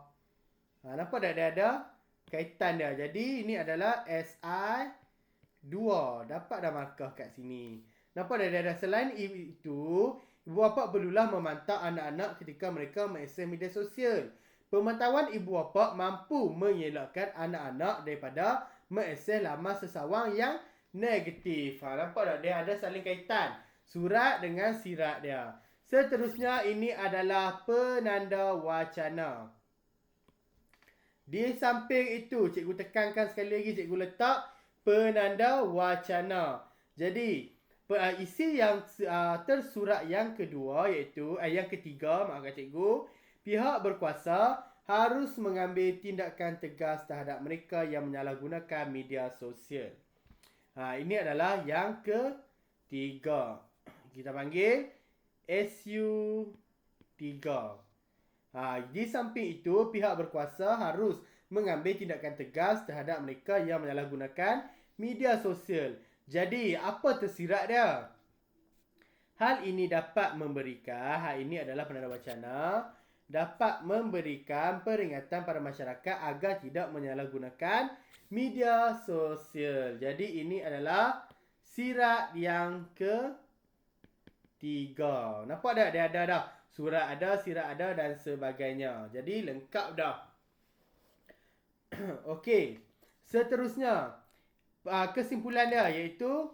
Nampak tak dia ada kaitan dia. Jadi, ini adalah SI2. Dapat dah markah kat sini. Nampak tak dia ada. Selain itu, ibu bapa perlulah memantau anak-anak ketika mereka mengakses media sosial. Pemantauan ibu bapa mampu mengelakkan anak-anak daripada mengakses laman sesawang yang negatif. Nampak tak? Dia ada saling kaitan. Surat dengan sirat dia. Seterusnya, ini adalah penanda wacana. Di samping itu, cikgu tekankan sekali lagi, cikgu letak penanda wacana. Jadi, isi yang tersurat yang kedua iaitu, yang ketiga, maafkan cikgu, pihak berkuasa harus mengambil tindakan tegas terhadap mereka yang menyalahgunakan media sosial. Ini adalah yang ketiga. Kita panggil SU3. Di samping itu, pihak berkuasa harus mengambil tindakan tegas terhadap mereka yang menyalahgunakan media sosial. Jadi, apa tersirat dia? Hal ini dapat memberikan, hal ini adalah penanda wacana, dapat memberikan peringatan pada masyarakat agar tidak menyalahgunakan media sosial. Jadi, ini adalah sirat yang ketiga. Nampak tak? Dia ada dah. Surat ada, sirat ada dan sebagainya. Jadi lengkap dah. Okey. Seterusnya, kesimpulan dia iaitu,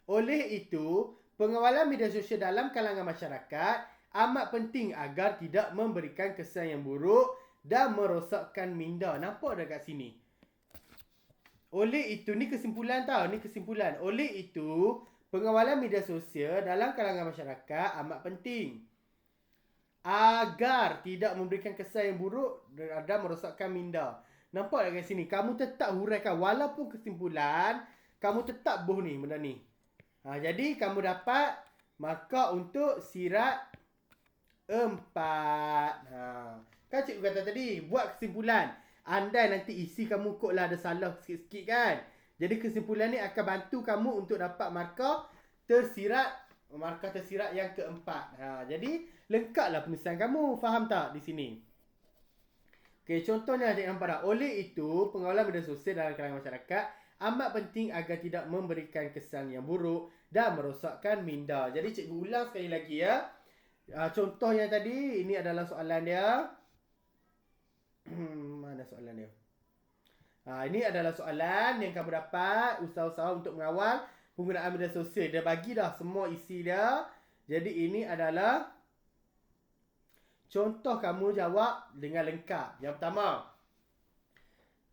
oleh itu, pengawalan media sosial dalam kalangan masyarakat amat penting agar tidak memberikan kesan yang buruk dan merosakkan minda. Nampak dah kat sini? Oleh itu, ni kesimpulan tau. Ni kesimpulan. Oleh itu, pengawalan media sosial dalam kalangan masyarakat amat penting agar tidak memberikan kesan yang buruk dan merosakkan minda. Nampak tak kat sini? Kamu tetap huraikan. Walaupun kesimpulan, kamu tetap boh ni benda ni. Jadi, kamu dapat markah untuk sirat 4. Kan cikgu kata tadi, buat kesimpulan. Andai nanti isi kamu kod lah ada salah sikit-sikit kan. Jadi, kesimpulan ni akan bantu kamu untuk dapat markah tersirat yang keempat. Jadi, lengkaplah penulisan kamu. Faham tak di sini? Okey, contohnya adik nampak tak? Oleh itu, pengawalan media sosial dalam kalangan masyarakat amat penting agar tidak memberikan kesan yang buruk dan merosakkan minda. Jadi, cikgu ulang sekali lagi ya. Contoh yang tadi, ini adalah soalan dia. Mana soalan dia? Ini adalah soalan yang kamu dapat. Usaha-usaha untuk mengawal penggunaan media sosial. Dia bagi dah semua isi dia. Jadi ini adalah contoh kamu jawab dengan lengkap. Yang pertama,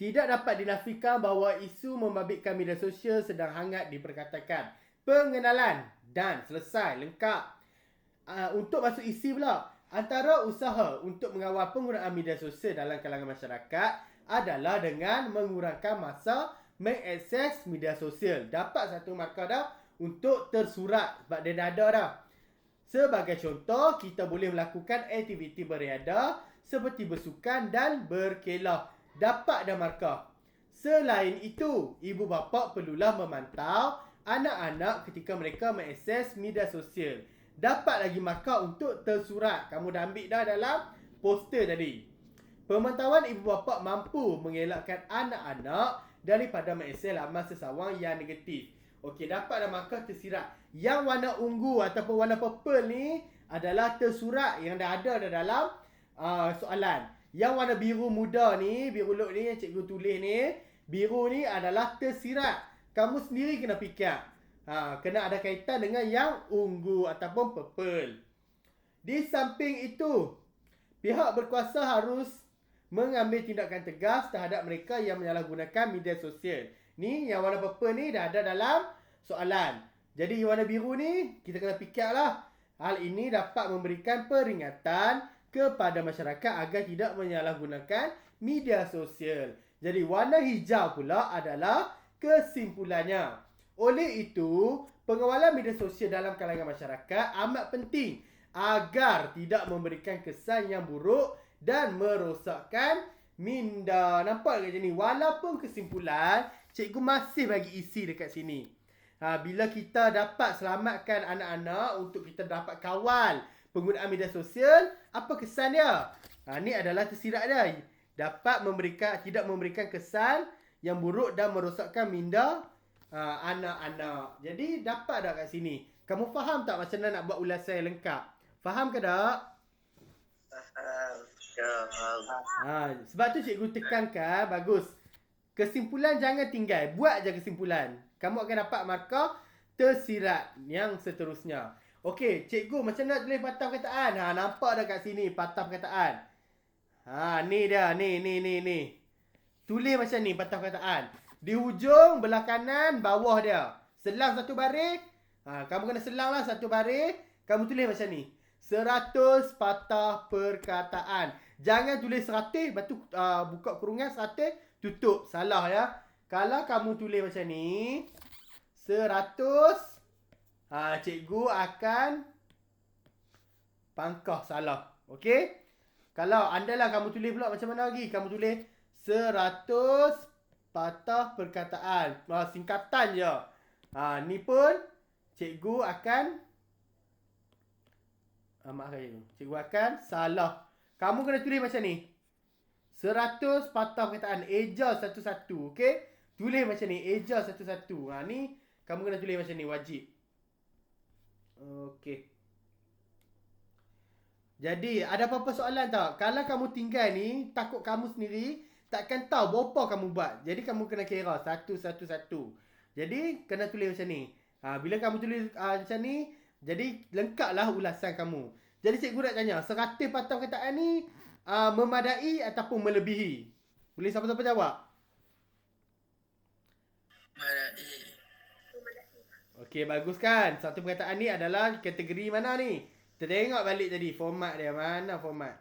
tidak dapat dinafikan bahawa isu membabitkan media sosial sedang hangat diperkatakan. Pengenalan dan selesai. Lengkap. Untuk masuk isi pula. Antara usaha untuk mengawal penggunaan media sosial dalam kalangan masyarakat adalah dengan mengurangkan masa mengakses media sosial. Dapat satu markah dah untuk tersurat sebab dia dah ada dah. Sebagai contoh, kita boleh melakukan aktiviti beriadah seperti bersukan dan berkelah. Dapat dah markah. Selain itu, ibu bapa perlulah memantau anak-anak ketika mereka mengakses media sosial. Dapat lagi markah untuk tersurat. Kamu dah ambil dah dalam poster tadi. Pemantauan ibu bapa mampu mengelakkan anak-anak daripada mengakses laman sesawang yang negatif. Okey, dapat dah markah tersirat. Yang warna ungu ataupun warna purple ni adalah tersurat yang dah ada dalam soalan. Yang warna biru muda ni, biru lot ni yang cikgu tulis ni, biru ni adalah tersirat. Kamu sendiri kena fikir. Kena ada kaitan dengan yang ungu ataupun purple. Di samping itu, pihak berkuasa harus mengambil tindakan tegas terhadap mereka yang menyalahgunakan media sosial. Ni yang warna purple ni dah ada dalam soalan. Jadi yang warna biru ni kita kena fikirlah. Hal ini dapat memberikan peringatan kepada masyarakat agar tidak menyalahgunakan media sosial. Jadi warna hijau pula adalah kesimpulannya. Oleh itu, pengawalan media sosial dalam kalangan masyarakat amat penting agar tidak memberikan kesan yang buruk dan merosakkan minda. Nampak ke macam ni? Walaupun kesimpulan, cikgu masih bagi isi dekat sini. Bila kita dapat selamatkan anak-anak untuk kita dapat kawal penggunaan media sosial, apa kesan dia? Ni adalah tersirat dia. Dapat tidak memberikan kesan yang buruk dan merosakkan minda anak-anak. Jadi dapat tak kat sini? Kamu faham tak macam mana nak buat ulasan yang lengkap? Faham ke tak? Faham. Sebab tu cikgu tekankan, bagus. Kesimpulan jangan tinggal. Buat je kesimpulan. Kamu akan dapat markah tersirat yang seterusnya. Okey, cikgu macam mana tulis patah perkataan? Nampak dah kat sini patah perkataan. Ni dia. Ni. Tulis macam ni patah perkataan. Di hujung belah kanan bawah dia. Selang satu baris. Kamu kena selang lah satu baris. Kamu tulis macam ni. 100 patah perkataan. Jangan tulis 100. Lepas tu buka kurungan 100. Tutup. Salah ya. Kalau kamu tulis macam ni. 100. Cikgu akan pangkah salah. Okey. Kalau andalah kamu tulis pula macam mana lagi? Kamu tulis 100 patah perkataan. Singkatan je. Ni pun cikgu akan maafkan cikgu. Cikgu akan salah. Kamu kena tulis macam ni. 100 patah perkataan. Eja satu-satu. Okey? Tulis macam ni. Eja satu-satu. Ni kamu kena tulis macam ni. Wajib. Okey. Jadi, ada apa-apa soalan tak? Kalau kamu tinggal ni, takut kamu sendiri takkan tahu berapa kamu buat. Jadi, kamu kena kira satu-satu-satu. Jadi, kena tulis macam ni. Bila kamu tulis macam ni, jadi lengkaplah ulasan kamu. Jadi, cikgu nak tanya, 100 patah perkataan ni memadai ataupun melebihi? Boleh siapa-siapa jawab? Memadai. Okey, bagus kan? Satu perkataan ni adalah kategori mana ni? Kita tengok balik tadi format dia. Mana format?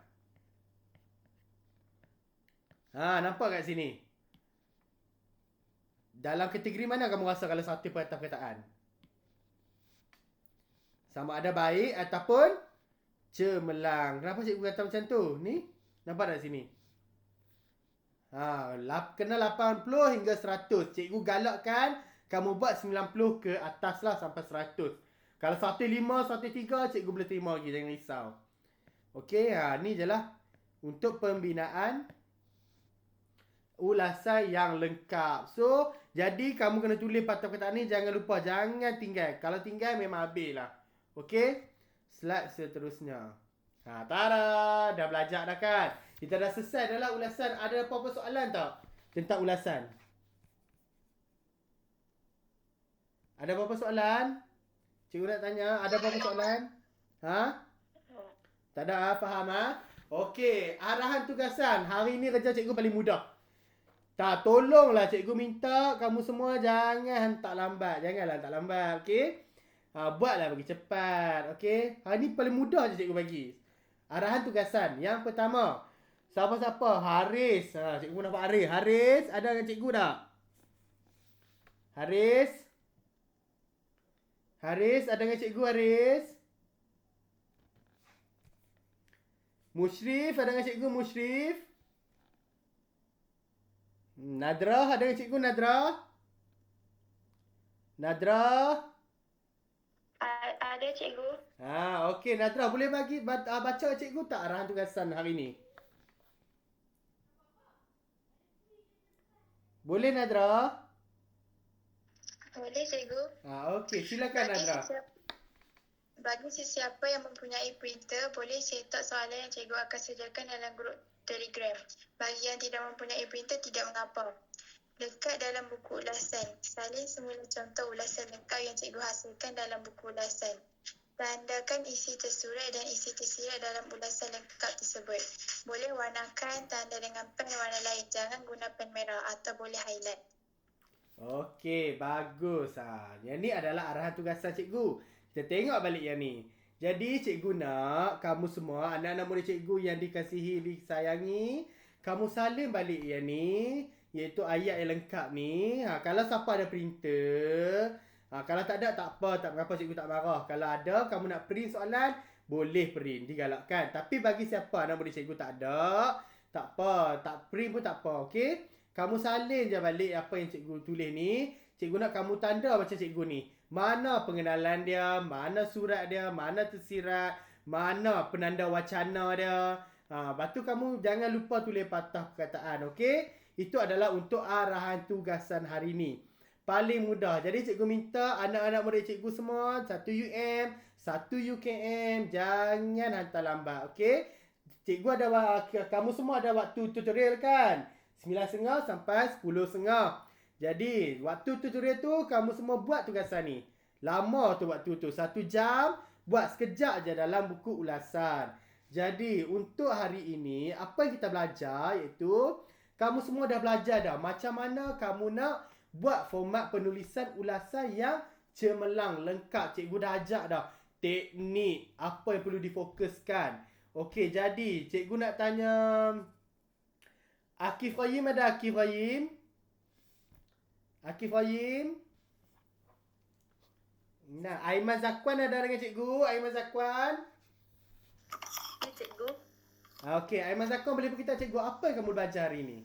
Nampak kat sini? Dalam kategori mana kamu rasa kalau satu patah perkataan? Sama ada baik ataupun cemerlang. Kenapa cikgu kata macam tu? Ni, nampak tak sini? Kena 80 hingga 100. Cikgu galakkan kamu buat 90 ke atas lah sampai 100. Kalau 105, 103, cikgu boleh terima lagi. Jangan risau. Okey, ni je lah. Untuk pembinaan ulasan yang lengkap. So, jadi kamu kena tulis patah perkataan ni. Jangan lupa, jangan tinggal. Kalau tinggal memang habis lah. Okey? Slide seterusnya. Tada! Dah belajar dah kan? Kita dah selesai dah lah ulasan. Ada apa-apa soalan tak? Tentang ulasan. Ada apa-apa soalan? Cikgu nak tanya, ada apa-apa soalan? Tak ada, faham Okey, arahan tugasan. Hari ni kerja cikgu paling mudah. Tolonglah cikgu minta kamu semua jangan hantar lambat. Janganlah hantar lambat, okey? Buatlah bagi cepat, okey? Hari ni paling mudah je cikgu bagi. Arahan tugasan. Yang pertama, siapa-siapa? Haris. Cikgu nampak Haris. Haris, ada dengan cikgu tak? Haris, ada dengan cikgu Haris? Mushrif, ada dengan cikgu Mushrif? Nadrah, ada dengan cikgu Nadrah? Nadrah? Ada cikgu. Okey Nadrah, boleh baca cikgu tak arahan tugasan hari ni? Boleh Nadrah? Boleh cikgu. Okey, silakan Nadrah. Bagi sesiapa yang mempunyai printer, boleh cetak soalan yang cikgu akan sediakan dalam grup Telegram. Bagi yang tidak mempunyai printer, tidak mengapa. Dekat dalam buku ulasan, salin semula contoh ulasan lengkap yang cikgu hasilkan dalam buku ulasan. Tandakan isi tersurat dan isi tersirat dalam ulasan lengkap tersebut. Boleh warnakan tanda dengan pen warna lain. Jangan guna pen merah atau boleh highlight. Okey, bagus. Yang ni adalah arahan tugasan cikgu. Kita tengok balik yang ni. Jadi cikgu nak kamu semua, anak-anak murid cikgu yang dikasihi, disayangi, kamu salin balik yang ni, iaitu ayat yang lengkap ni. Kalau siapa ada printer, kalau tak ada tak apa, tak mengapa cikgu tak marah. Kalau ada, kamu nak print soalan, boleh print, digalakkan. Tapi bagi siapa anak murid cikgu tak ada, tak apa, tak print pun tak apa, okey? Kamu salin je balik apa yang cikgu tulis ni. Cikgu nak kamu tanda macam cikgu ni. Mana pengenalan dia, mana surat dia, mana tersirat, mana penanda wacana dia. Lepas tu kamu jangan lupa tulis patah perkataan, okey? Itu adalah untuk arahan tugasan hari ni. Paling mudah. Jadi cikgu minta anak-anak murid cikgu semua 1 UM, 1 UKM, jangan hantar lambat, okey? Cikgu ada kamu semua ada waktu tutorial kan? 9.30 sampai 10.30. Jadi, waktu tutorial tu kamu semua buat tugasan ni. Lama tu waktu tu. 1 jam, buat sekejap je dalam buku ulasan. Jadi, untuk hari ini, apa yang kita belajar iaitu, kamu semua dah belajar dah macam mana kamu nak buat format penulisan ulasan yang cemerlang, lengkap. Cikgu dah ajak dah teknik, apa yang perlu difokuskan. Okey, jadi cikgu nak tanya Akif Rahim, ada Akif Rahim? Akif Rahim? Nah, Aiman Zakwan ada dengan cikgu? Aiman Zakwan? Ya cikgu. Okey, Aiman Zakon boleh beritahu cikgu apa yang kamu belajar hari ini?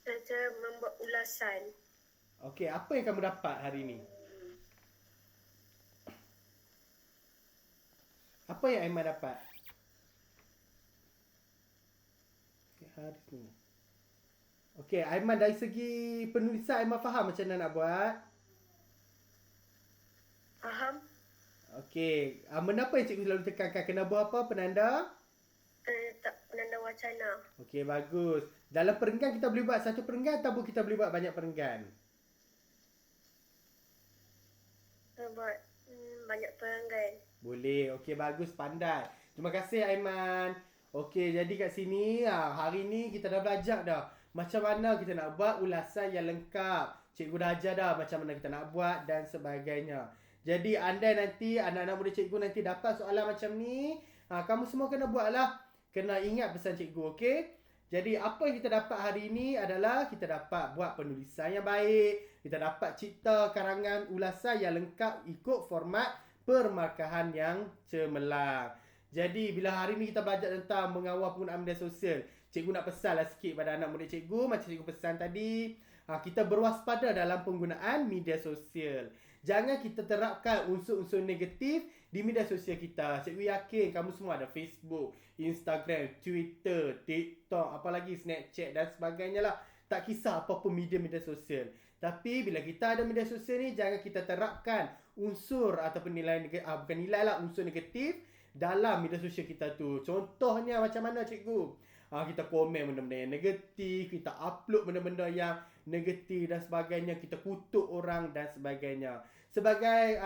Belajar membuat ulasan. Okey, apa yang kamu dapat hari ini? Apa yang Aiman dapat? Okey, hari ni. Okey, Aiman dari segi penulisan Aiman faham macam mana nak buat? Faham? Okey, benda apa yang cikgu selalu tekankan? Kena buat apa? Penanda? Tak penanda wacana. Okey, bagus. Dalam perenggan kita boleh buat satu perenggan ataupun kita boleh buat banyak perenggan? Buat banyak perenggan. Boleh. Okey, bagus. Pandai. Terima kasih, Aiman. Okey, jadi kat sini, hari ni kita dah belajar dah. Macam mana kita nak buat ulasan yang lengkap. Cikgu dah ajar dah macam mana kita nak buat dan sebagainya. Jadi, andai nanti anak-anak murid cikgu nanti dapat soalan macam ni, kamu semua kena buatlah. Kena ingat pesan cikgu, okey? Jadi, apa yang kita dapat hari ini adalah kita dapat buat penulisan yang baik. Kita dapat cipta karangan ulasan yang lengkap ikut format permarkahan yang cemerlang. Jadi, bila hari ni kita belajar tentang mengawal penggunaan media sosial, cikgu nak pesanlah sikit pada anak murid cikgu, macam cikgu pesan tadi, kita berwaspada dalam penggunaan media sosial. Jangan kita terapkan unsur-unsur negatif di media sosial kita. Cikgu yakin kamu semua ada Facebook, Instagram, Twitter, TikTok, apalagi Snapchat dan sebagainya lah. Tak kisah apa-apa media sosial. Tapi bila kita ada media sosial ni, jangan kita terapkan unsur ataupun nilai, bukan nilai lah, unsur negatif dalam media sosial kita tu. Contohnya macam mana cikgu? Kita komen benda-benda yang negatif, kita upload benda-benda yang negatif dan sebagainya, kita kutuk orang dan sebagainya. Sebagai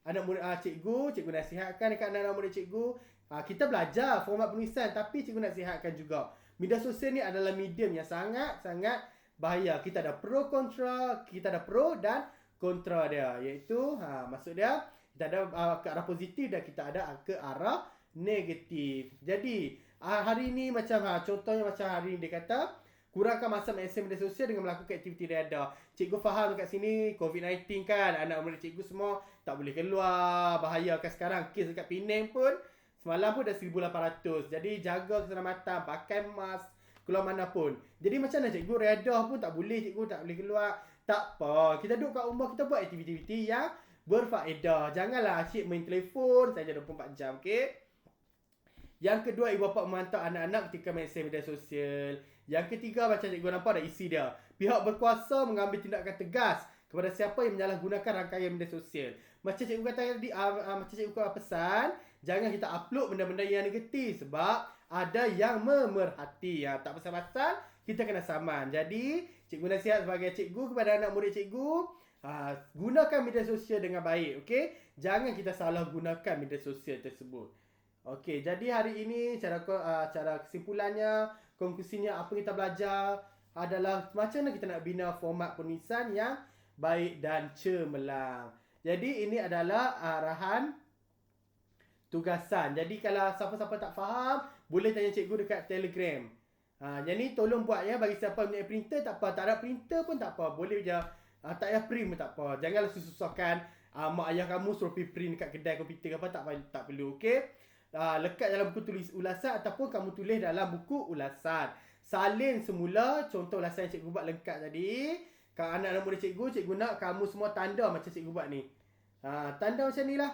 anak murid cikgu nasihatkan dekat anak-anak murid cikgu, kita belajar format penulisan, tapi cikgu nasihatkan juga media sosial ni adalah medium yang sangat-sangat bahaya. Kita ada pro kontra, kita ada pro dan kontra dia, iaitu maksud dia kita ada ke arah positif dan kita ada ke arah negatif. Jadi hari ni macam contohnya macam hari ni dia kata kurangkan masa mengakses media sosial dengan melakukan aktiviti riadah. Cikgu faham dekat sini COVID-19 kan, anak murid cikgu semua tak boleh keluar, bahaya kan sekarang. Kes dekat Penang pun semalam pun dah 1,800. Jadi jaga keselamatan, pakai mask keluar mana pun. Jadi macam mana cikgu riadah pun tak boleh, cikgu tak boleh keluar. Tak apa, kita duduk kat rumah, kita buat aktiviti-aktiviti yang berfaedah. Janganlah asyik main telefon saja 24 jam, okey? Yang kedua, ibu bapa memantau anak-anak ketika mengakses media sosial. Yang ketiga, macam cikgu nampak dah isi dia. Pihak berkuasa mengambil tindakan tegas kepada siapa yang menyalahgunakan rangkaian media sosial. Macam cikgu kata tadi, macam cikgu pesan, jangan kita upload benda-benda yang negatif sebab ada yang memerhati. Tak pasal-pasal, kita kena saman. Jadi, cikgu nasihat sebagai cikgu kepada anak murid cikgu, gunakan media sosial dengan baik, okey? Jangan kita salah gunakan media sosial tersebut. Okey, jadi hari ini cara kesimpulannya, konklusinya apa kita belajar adalah macam mana kita nak bina format penulisan yang baik dan cemerlang. Jadi ini adalah arahan tugasan. Jadi kalau siapa-siapa tak faham, boleh tanya cikgu dekat Telegram. Jadi tolong buat ya, bagi siapa punya printer tak apa, tak ada printer pun tak apa, boleh je. Tak payah print pun tak apa. Janganlah susahkan mak ayah kamu suruh pergi print dekat kedai komputer ke apa, tak perlu, okey? Lekat dalam buku tulis ulasan ataupun kamu tulis dalam buku ulasan. Salin semula contoh ulasan yang cikgu buat lengkap tadi. Kalau anak-anak murid cikgu nak kamu semua tanda macam cikgu buat ni. Tanda macam ni lah.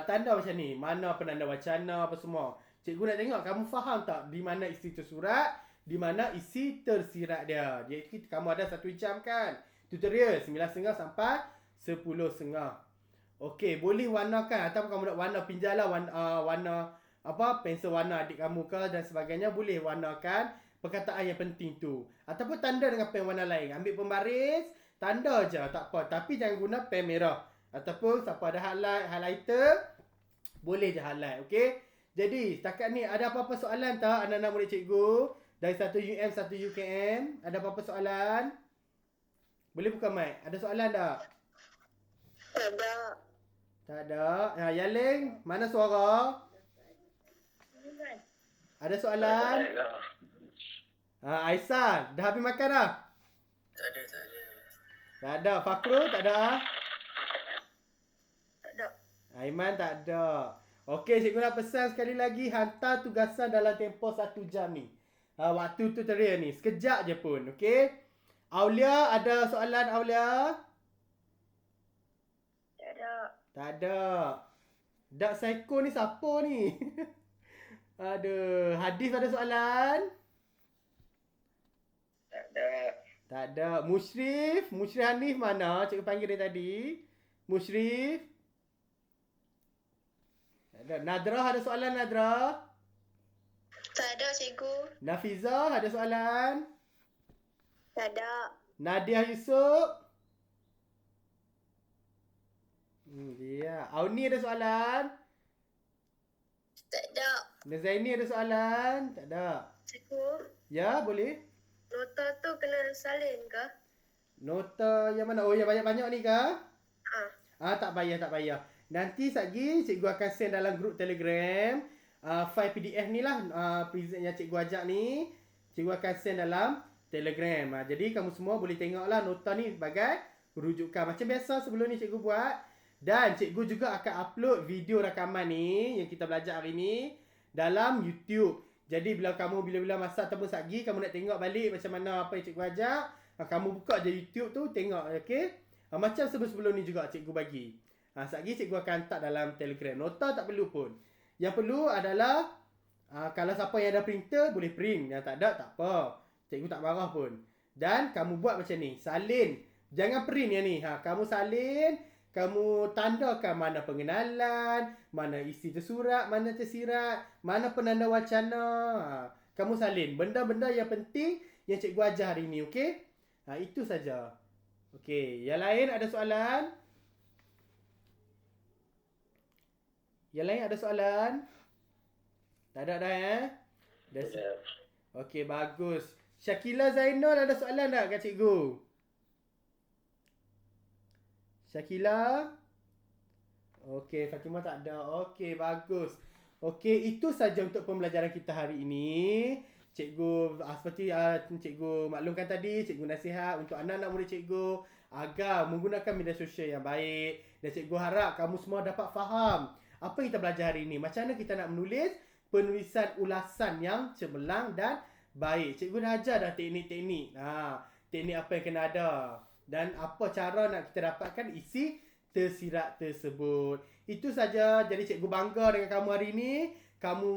Tanda macam ni. Mana penanda wacana apa semua. Cikgu nak tengok kamu faham tak di mana isi tersurat, di mana isi tersirat dia. Jadi kamu ada 1 jam kan. Tutorial 9.30 sampai 10.30. Okey, boleh warnakan ataupun kamu nak warna pinjamlah warna pensel warna adik kamu ke dan sebagainya, boleh warnakan perkataan yang penting tu. Ataupun tanda dengan pen warna lain. Ambil pembaris, tanda je, tak apa. Tapi jangan guna pen merah. Ataupun siapa ada highlighter, boleh je highlight, okey? Jadi, setakat ni ada apa-apa soalan tak anak-anak murid cikgu? Dari 1 UM, 1 UKM, ada apa-apa soalan? Boleh buka mic. Ada soalan tak? Tak ada. Tak ada. Yaling, mana suara? Ada soalan? Aisan, dah habis makan dah? Tak ada. Tak ada. Fakrul tak ada? Tak ada. Aiman tak ada. Okey, cikgu nak pesan sekali lagi, hantar tugasan dalam tempoh 1 jam ni. Waktu tutorial ni. Sekejap je pun. Okey. Aulia, ada soalan Aulia? Tak ada. Tak ada. Dak Psycho ni siapa ni? Aduh. Hadis ada soalan? Tak ada. Tak ada. Musyrif? Musyrif Hanif mana? Cikgu panggil dia tadi. Musyrif? Tak ada. Nadrah ada soalan, Nadrah? Tak ada cikgu. Nafizah ada soalan? Tak ada. Nadia Yusof? Ya. Auni ada soalan? Tak ada. Nazaini ada soalan? Tak ada. Cikgu, Ya, boleh. nota tu kena salin ke? Nota yang mana? Oh, yang banyak-banyak ni kah? Ah, Tak payah. Nanti lagi cikgu akan send dalam grup Telegram file PDF ni lah, present yang cikgu ajak ni. Cikgu akan send dalam Telegram. Jadi kamu semua boleh tengok lah nota ni sebagai rujukan. Macam biasa sebelum ni cikgu buat. Dan cikgu juga akan upload video rakaman ni yang kita belajar hari ni dalam YouTube. Jadi bila masa ataupun satgi kamu nak tengok balik macam mana apa yang cikgu ajak, kamu buka je YouTube tu tengok, okey? Macam sebelum ni juga cikgu bagi. Satgi cikgu akan hantar dalam Telegram. Nota tak perlu pun. Yang perlu adalah kalau siapa yang ada printer boleh print, yang tak ada tak apa. Cikgu tak marah pun. Dan kamu buat macam ni, salin. Jangan print yang ni. Kamu salin, kamu tandakan mana pengenalan, mana isi tersurat, mana tersirat, mana penanda wacana. Kamu salin. Benda-benda yang penting yang cikgu ajar hari ni, okey? Itu saja. Okey, yang lain ada soalan? Yang lain ada soalan? Tak ada dah Dah. Okey, bagus. Syakila Zainal ada soalan tak kat cikgu? Syakila? Okey, Fatimah tak ada. Okey, bagus. Okey, itu saja untuk pembelajaran kita hari ini. Cikgu, seperti cikgu maklumkan tadi, cikgu nasihat untuk anak-anak murid cikgu agar menggunakan media sosial yang baik. Dan cikgu harap kamu semua dapat faham apa yang kita belajar hari ini. Macam mana kita nak menulis penulisan ulasan yang cemerlang dan baik. Cikgu dah ajar dah teknik-teknik. Teknik apa yang kena ada. Dan apa cara nak kita dapatkan isi tersirat tersebut. Itu saja. Jadi cikgu bangga dengan kamu hari ini. Kamu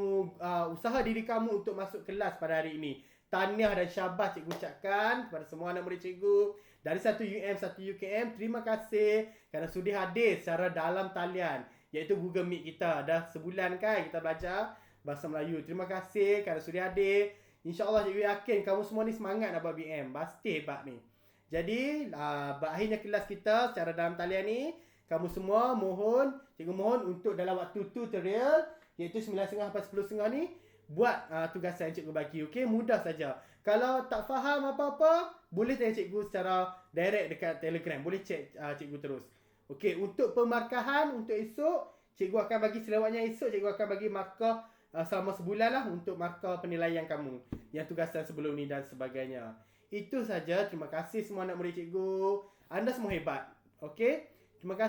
usaha diri kamu untuk masuk kelas pada hari ini. Tahniah dan syabas cikgu ucapkan kepada semua anak murid cikgu. Dari 1 UM, 1 UKM, terima kasih kerana sudi hadir secara dalam talian. Iaitu Google Meet kita. Dah sebulan kan kita belajar bahasa Melayu. Terima kasih kerana sudi hadir. InsyaAllah cikgu yakin kamu semua ni semangat nak buat BM. Pasti hebat ni. Jadi, berakhirnya kelas kita secara dalam talian ni. Kamu semua cikgu mohon untuk dalam waktu tutorial, iaitu 9.30 sampai 10.30 ni, buat tugasan yang cikgu bagi. Okey, mudah saja. Kalau tak faham apa-apa, boleh tanya cikgu secara direct dekat Telegram. Boleh cek cikgu terus. Okey, untuk pemarkahan untuk esok, cikgu akan bagi selewatnya esok, cikgu akan bagi markah selama sebulan lah untuk markah penilaian kamu. Yang tugasan sebelum ni dan sebagainya. Itu saja. Terima kasih semua anak murid cikgu. Anda semua hebat. Okey? Terima kasih.